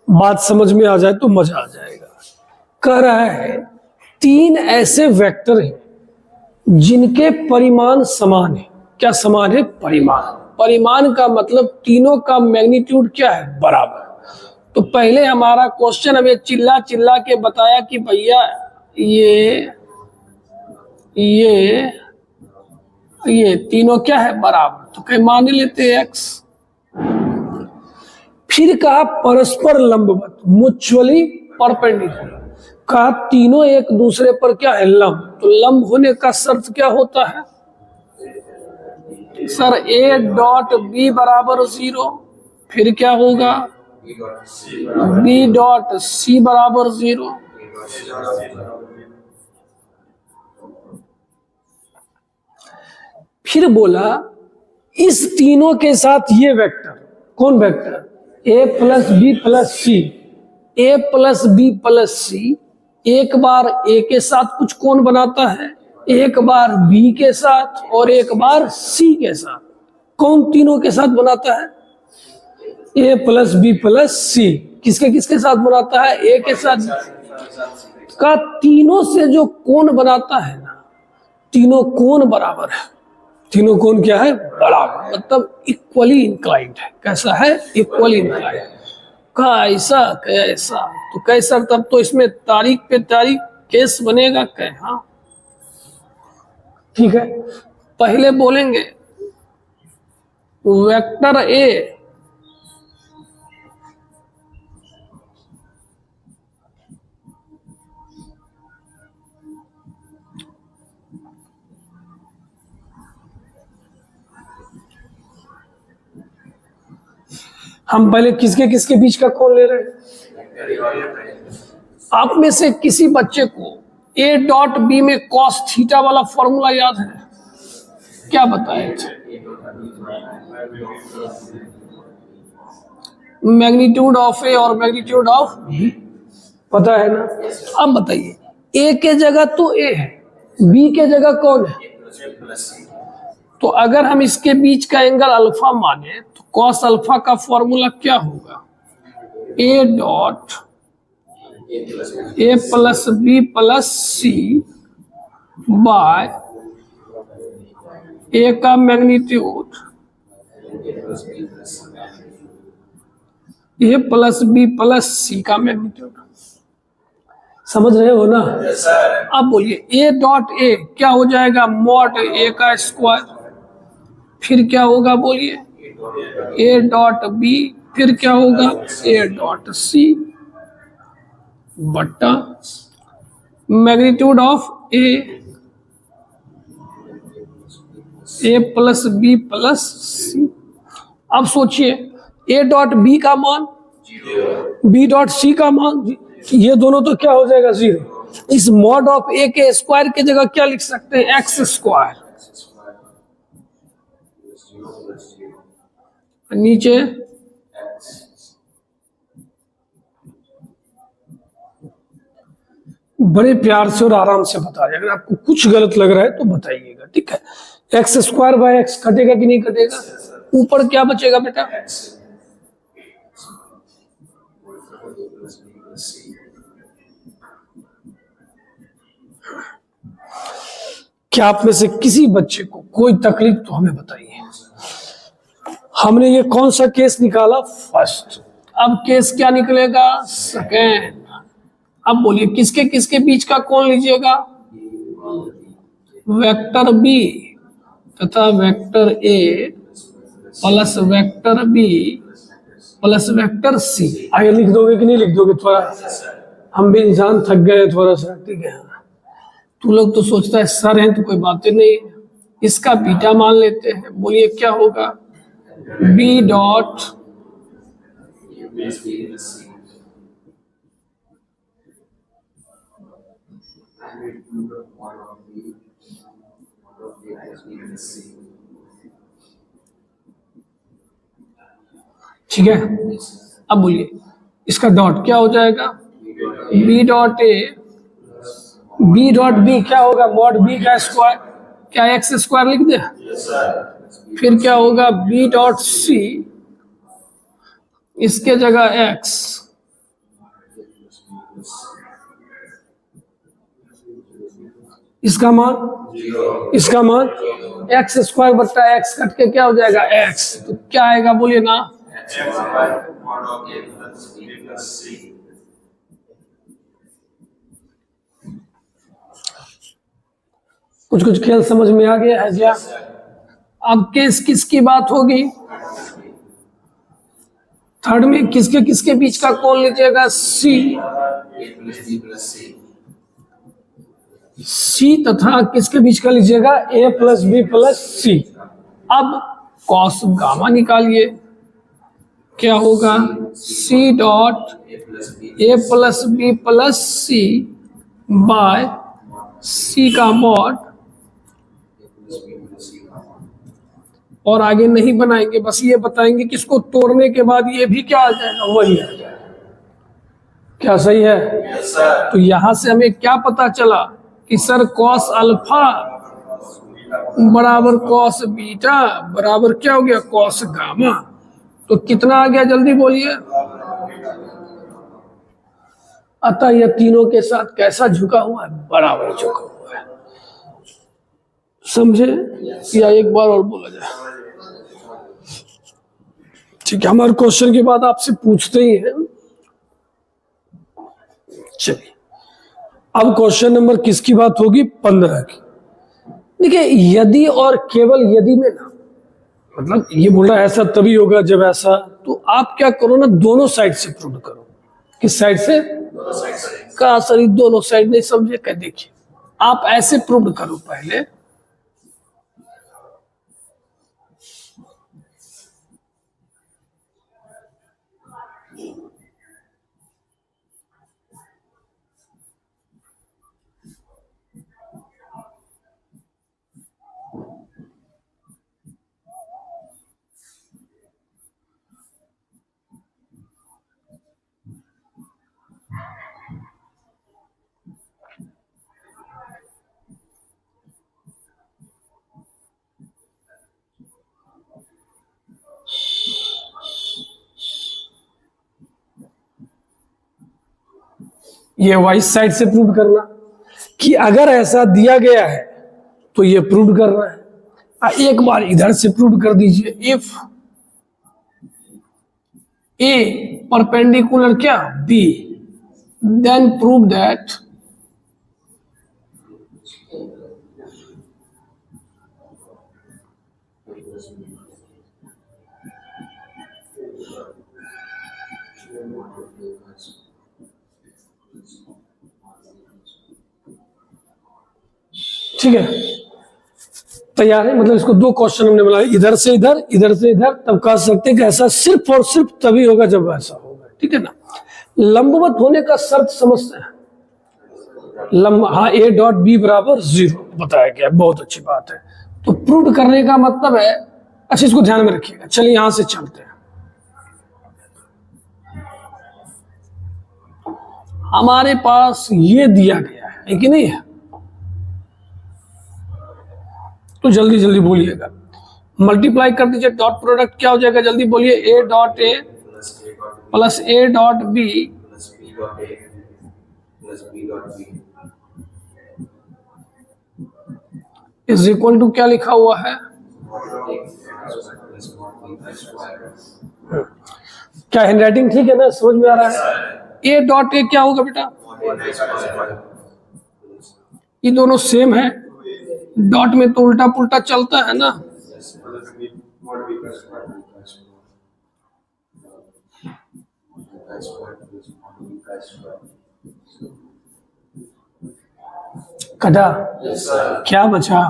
बात समझ में आ जाए तो मजा आ जाएगा। कह रहा है 3 ऐसे वेक्टर हैं जिनके परिमाण समान है। क्या समान है? परिमाण। परिमाण का मतलब तीनों का मैग्नीट्यूड क्या है? बराबर। तो पहले हमारा क्वेश्चन अब चिल्ला चिल्ला के बताया कि भैया ये तीनों क्या है? बराबर। तो कहीं मान लेते हैं x। फिर कहा परस्पर लंबवत, म्यूचुअली परपेंडिकुलर। कहा तीनों एक दूसरे पर क्या है? लंब। तो लंब होने का शर्त क्या होता है सर? ए डॉट बी बराबर 0। फिर क्या होगा? बी डॉट सी बराबर 0। फिर बोला इस तीनों के साथ ये वेक्टर, कौन vector? A plus B plus C, A plus B plus सी एक बार ए के साथ कुछ कोण बनाता है, एक बार बी के साथ और एक बार सी के साथ। कौन तीनों के साथ बनाता है? ए प्लस बी प्लस सी किसके किसके साथ बनाता है? ए के साथ का तीनों से जो कोण बनाता है ना, तीनों कोण बराबर है। तीनों कोण क्या है? बराबर, मतलब इक्वली इंक्लाइंड है। कैसा है? Equally inclined. कैसा कैसा तो कैसा, तब तो इसमें तारीख पे तारीख केस बनेगा। कै हाँ ठीक है। पहले बोलेंगे वेक्टर ए हम पहले किसके किसके बीच का कोण ले रहे हैं? आप में से किसी बच्चे को ए डॉट बी में कॉस थीटा वाला फॉर्मूला याद है? क्या बताए? मैग्नीट्यूड ऑफ ए और मैग्नीट्यूड ऑफ बी पता है ना? अब बताइए, ए के जगह तो ए है, बी के जगह कौन है? तो अगर हम इसके बीच का एंगल अल्फा माने तो कॉस अल्फा का फॉर्मूला क्या होगा? A dot A plus B plus C by A का magnitude A plus B plus C का मैग्नीट्यूड। समझ रहे हो ना? अब बोलिए ए डॉट ए क्या हो जाएगा? मॉड ए का स्क्वायर। फिर क्या होगा? बोलिए ए डॉट बी, फिर क्या होगा? ए डॉट सी बट्टा magnitude of A plus B plus C. अब सोचिए ए डॉट बी का मान, बी डॉट सी का मान, ये दोनों तो क्या हो जाएगा? जीरो। इस मॉड ऑफ ए के स्क्वायर की जगह क्या लिख सकते हैं? X square. नीचे बड़े प्यार से और आराम से बताइए, अगर आपको कुछ गलत लग रहा है तो बताइएगा, ठीक है? एक्स स्क्वायर बाय एक्स कटेगा कि नहीं कटेगा? ऊपर क्या बचेगा बेटा? क्या आप में से किसी बच्चे को कोई तकलीफ तो हमें बताइए। हमने ये कौन सा केस निकाला? फर्स्ट। अब केस क्या निकलेगा? सेकेंड। अब बोलिए किसके किसके बीच का कोण लीजिएगा? वेक्टर बी तथा vector A plus vector B plus vector C. आगे लिख दोगे कि नहीं लिख दोगे? थोड़ा हम भी इंसान थक गए थोड़ा सा, ठीक है? तू लोग तो सोचता है सर हैं तो कोई बातें नहीं, इसका बीटा मान लेते हैं। बोलिए क्या होगा? बी डॉट ठीक है। अब बोलिए इसका डॉट क्या हो जाएगा? B dot A, B dot B क्या होगा? मॉड बी का स्क्वायर। क्या एक्स स्क्वायर लिख दे? फिर क्या होगा? बी डॉट सी, इसके जगह एक्स, इसका मान एक्स स्क्वायर बट्टा एक्स कट के क्या हो जाएगा? एक्स। तो क्या आएगा? बोलिए ना। कुछ कुछ खेल समझ में आ गया है क्या? अब केस किसकी बात होगी? थर्ड में किसके किसके बीच का कोण लीजिएगा? सी तथा किसके बीच का लीजिएगा? A plus B plus C. अब कॉस गामा निकालिए। क्या होगा? C dot A plus B plus C by C का मॉड, और आगे नहीं बनाएंगे, बस ये बताएंगे कि इसको तोड़ने के बाद ये भी क्या आ जाएगा? वही आ जाएगा। क्या सही है? तो यहां से हमें क्या पता चला कि सर कॉस अल्फा बराबर कॉस बीटा बराबर क्या हो गया, कॉस गामा। तो कितना आ गया जल्दी बोलिए। अतः यह तीनों के साथ कैसा झुका हुआ है, बराबर झुका हुआ है। समझे या एक बार और बोला जाए? ठीक है, हमारे क्वेश्चन के बाद आपसे पूछते ही हैं। चलिए अब क्वेश्चन नंबर किसकी बात होगी, 15 की। देखिए यदि और केवल यदि में ना, मतलब ये बोल रहा है ऐसा तभी होगा जब ऐसा, तो आप क्या करो ना, दोनों साइड से प्रूव करो। किस साइड से? कहा सर दोनों साइड नहीं समझे, क्या? देखिए आप ऐसे प्रूव करो पहले, ये वाइस साइड से प्रूव करना कि अगर ऐसा दिया गया है तो ये प्रूव करना है। एक बार इधर से प्रूव कर दीजिए, इफ ए परपेंडिकुलर क्या बी, देन प्रूव दैट ठीक है, तैयार है। मतलब इसको दो क्वेश्चन हमने बनाए, इधर से इधर, इधर से इधर, तब कह सकते हैं कि ऐसा सिर्फ और सिर्फ तभी होगा जब ऐसा होगा। ठीक है ना? लंबवत होने का शर्त समझते हैं। हाँ, ए डॉट बी बराबर 0 बताया गया, बहुत अच्छी बात है। तो प्रूव करने का मतलब है, अच्छा इसको ध्यान में रखिएगा। चलिए यहां से चलते हैं। हमारे पास ये दिया गया है कि नहीं है? तो जल्दी जल्दी बोलिएगा, मल्टीप्लाई कर दीजिए, डॉट प्रोडक्ट क्या हो जाएगा, जल्दी बोलिए। A dot A plus A dot B is equal to क्या लिखा हुआ है? क्या हैंडराइटिंग ठीक है ना, समझ में आ रहा है? ए डॉट ए क्या होगा बेटा? ये दोनों सेम है, डॉट में तो उल्टा पुल्टा चलता है ना। कटा क्या बचा?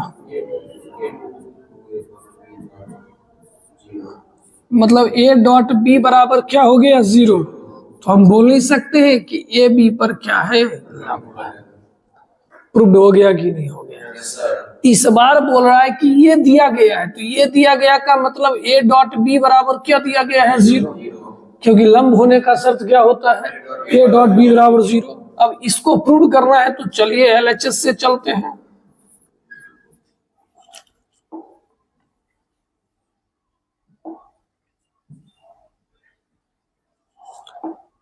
मतलब ए डॉट बी बराबर क्या हो गया? 0। तो हम बोल नहीं सकते हैं कि ए बी पर क्या है, प्रूव्ड हो गया कि नहीं हो गया? इस बार बोल रहा है कि ये दिया गया है, तो ये दिया गया का मतलब ए डॉट बी बराबर क्या दिया गया है? 0, क्योंकि लंब होने का शर्त क्या होता है? ए डॉट बी बराबर 0। अब इसको प्रूव करना है, तो चलिए एलएचएस से चलते हैं।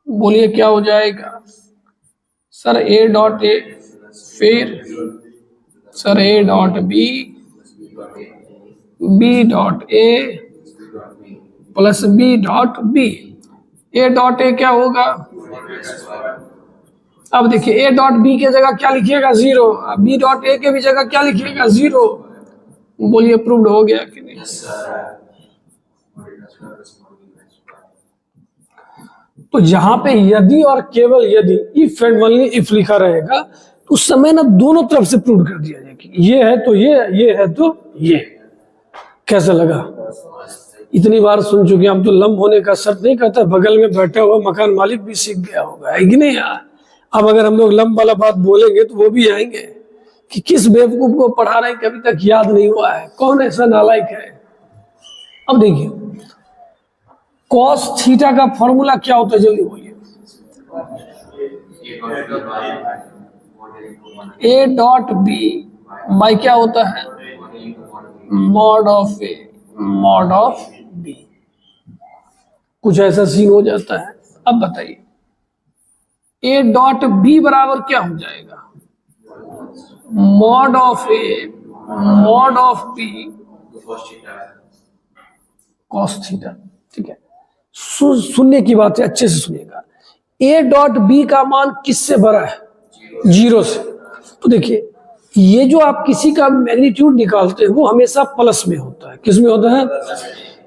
बोलिए क्या हो जाएगा? सर ए डॉट ए, फिर sir A dot B, B dot A plus B dot B. A dot A क्या होगा? अब देखिए ए डॉट बी के जगह क्या लिखिएगा? 0। बी डॉट ए के भी जगह क्या लिखिएगा? 0। बोलिए प्रूव्ड हो गया कि नहीं? तो जहां पे यदि और केवल यदि, इफ एंड ओनली इफ लिखा रहेगा, तो उस समय ना दोनों तरफ से प्रूव कर दिया जाएगा। ये है तो ये है तो ये। कैसा लगा? इतनी बार सुन चुके हैं, अब तो लंब होने का शर्त नहीं कहता, बगल में बैठा हुआ मकान मालिक भी सीख गया होगा, है कि नहीं यार? अब अगर हम लोग लंब वाला बात बोलेंगे तो वो भी आएंगे कि किस बेवकूफ को पढ़ा रहे हैं कि अभी तक याद नहीं हुआ है, कौन ऐसा नालायक है। अब देखिए कॉस थीटा का फॉर्मूला क्या होता है, जल्दी बोलिए। ए डॉट बी बाई क्या होता है, mod of A mod of B. कुछ ऐसा सीन हो जाता है। अब बताइए ए डॉट बी बराबर क्या हो जाएगा, mod of A mod of B cos theta. ठीक है, सुनने की बात है, अच्छे से सुनिएगा। ए डॉट बी का मान किससे बड़ा है, 0 से। तो देखिए ये जो आप किसी का मैग्नीट्यूड निकालते हैं वो हमेशा प्लस में होता है। किस में होता है,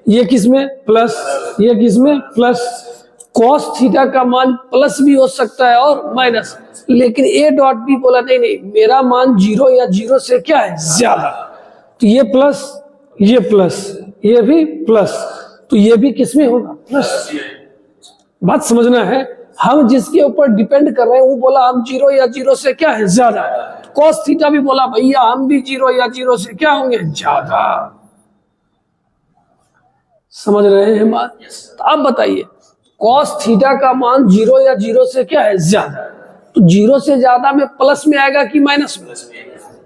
ये किस में प्लस, ये किस में प्लस। कॉस थीटा का मान प्लस भी हो सकता है और माइनस, लेकिन ए डॉट बी बोला नहीं नहीं मेरा मान 0 या 0 से क्या है ज्यादा, तो ये प्लस ये प्लस ये भी प्लस, तो ये भी किस में होगा प्लस। बात समझना है, हम जिसके ऊपर डिपेंड कर रहे हैं वो बोला हम 0 या 0 से क्या है ज्यादा, कॉस थीटा भी बोला भैया हम भी 0 या 0 से क्या होंगे ज्यादा। समझ रहे हैं बात। तो अब बताइए कॉस थीटा का मान 0 या 0 से क्या है ज्यादा, तो 0 से ज्यादा में प्लस में आएगा कि माइनस में,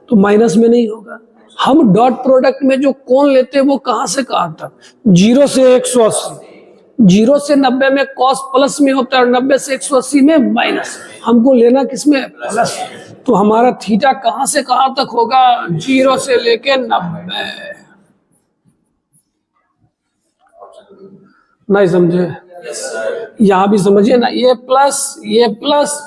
तो माइनस में नहीं होगा। हम डॉट प्रोडक्ट में जो कोण लेते हैं वो कहां से कहां तक, 0 से 180, 0 से 90 में कॉस प्लस में होता है और 90 से 180 में माइनस। हमको लेना किसमें प्लस, तो हमारा थीटा कहां से कहां तक होगा, 0 से लेके 90। नहीं समझे, यहां भी समझिए ना, ये प्लस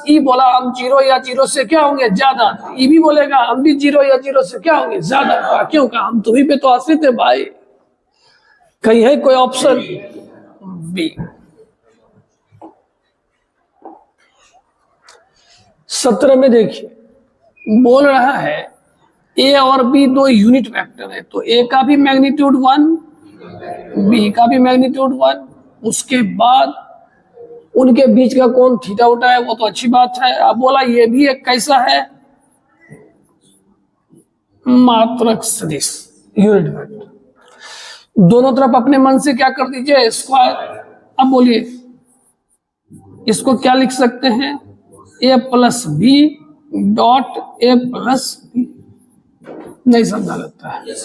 ई बोला हम 0 या 0 से क्या होंगे ज्यादा, ई भी बोलेगा हम भी 0 या 0 से क्या होंगे ज्यादा। क्यों कहा, हम तुम्ही पे तो आश्रित है भाई। कहीं है कोई ऑप्शन बी। 17 में देखिए बोल रहा है ए और बी दो यूनिट वेक्टर है, तो ए का भी मैग्नीट्यूड 1 बी का भी मैग्नीट्यूड 1, उसके बाद उनके बीच का कोण थीटा उठा है, वो तो अच्छी बात है। अब बोला ये भी एक कैसा है, मात्रक सदिश यूनिट वेक्टर। दोनों तरफ अपने मन से क्या कर दीजिए स्क्वायर। अब बोलिए इसको क्या लिख सकते हैं, A plus B dot A plus B. नहीं समझा लगता है,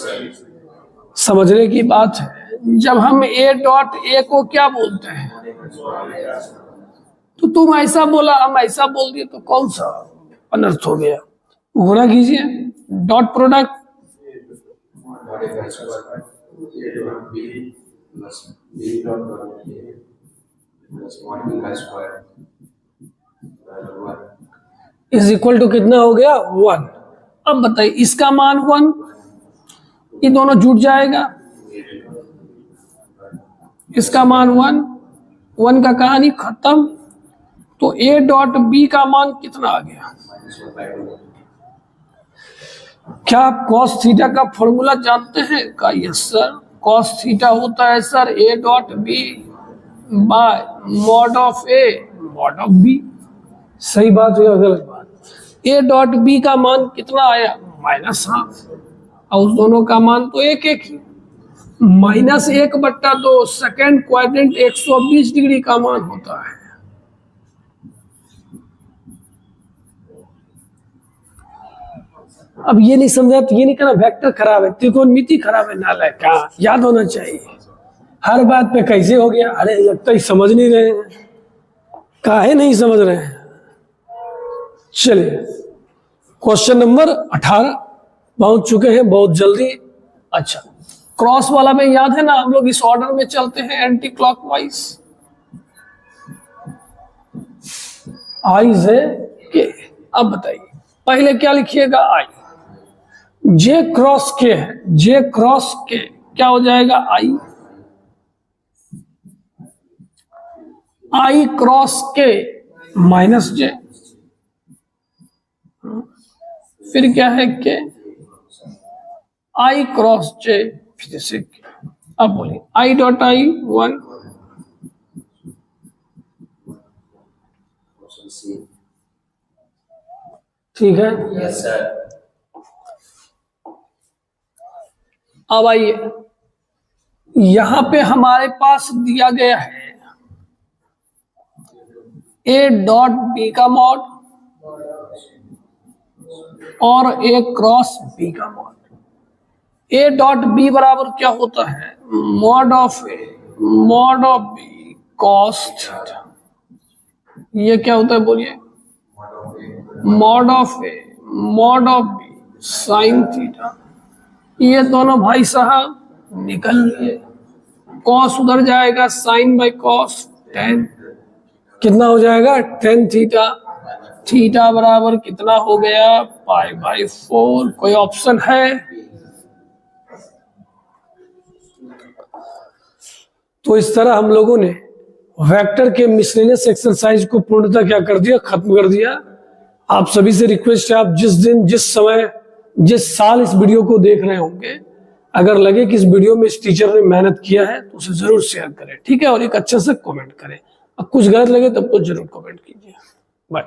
समझने की बात है। जब हम ए डॉट ए को क्या बोलते हैं, तो तुम ऐसा बोला हम ऐसा बोल दिए, तो कौन सा अनर्थ हो गया। गुणा कीजिए dot product, is equal to कितना हो गया 1। अब बताइए इसका मान 1, ये दोनों जुट जाएगा, इसका मान 1 का कहानी खत्म। तो ए डॉट बी का मान कितना आ गया। क्या आप कॉस थीटा का फॉर्मूला जानते हैं का, यस सर। कॉस थीटा होता है sir A dot B by mod of A mod of B. सही बात है या गलत बात, ए डॉट बी का मान कितना आया -1/2, और उस दोनों का मान तो एक एक ही, -1/2 सेकेंड क्वाड्रेंट 120 डिग्री का मान होता है। अब ये नहीं समझा तो ये नहीं कहना वेक्टर खराब है, त्रिकोणमिति खराब है, नालायक का याद होना चाहिए। हर बात पे कैसे हो गया, अरे लगता ही समझ नहीं रहे हैं, काहे नहीं समझ रहे हैं। चलिए क्वेश्चन नंबर 18 पहुंच चुके हैं बहुत जल्दी। अच्छा क्रॉस वाला में याद है ना, हम लोग इस ऑर्डर में चलते हैं एंटी क्लॉकवाइज। आई से के, अब बताइए पहले क्या लिखिएगा, आई जे क्रॉस के है, जे क्रॉस के क्या हो जाएगा आई, आई क्रॉस के माइनस जे, फिर क्या है के, आई क्रॉस जे फिर से के। अब बोलिए आई डॉट आई 1, ठीक है यस सर। अब आइए यहां पे हमारे पास दिया गया है ए डॉट बी का मॉड और ए क्रॉस बी का मॉड। ए डॉट बी बराबर क्या होता है, mod of A mod of B cos theta. ये क्या होता है बोलिए, mod of A mod of B sine theta. ये दोनों भाई साहब निकल लिए, कॉस उधर जाएगा, साइन बाई कॉस टेन, कितना हो जाएगा टेन थीटा। थीटा बराबर कितना हो गया, पाई बाई 4। कोई ऑप्शन है? तो इस तरह हम लोगों ने वेक्टर के मिसलेनियस एक्सरसाइज को पूर्णतः क्या कर दिया, खत्म कर दिया। आप सभी से रिक्वेस्ट है, आप जिस दिन जिस समय जिस साल इस वीडियो को देख रहे होंगे, अगर लगे कि इस वीडियो में इस टीचर ने मेहनत किया है तो उसे जरूर शेयर करें, ठीक है, और एक अच्छे से कमेंट करें। अब कुछ गलत लगे तब तो जरूर कमेंट कीजिए। बाय।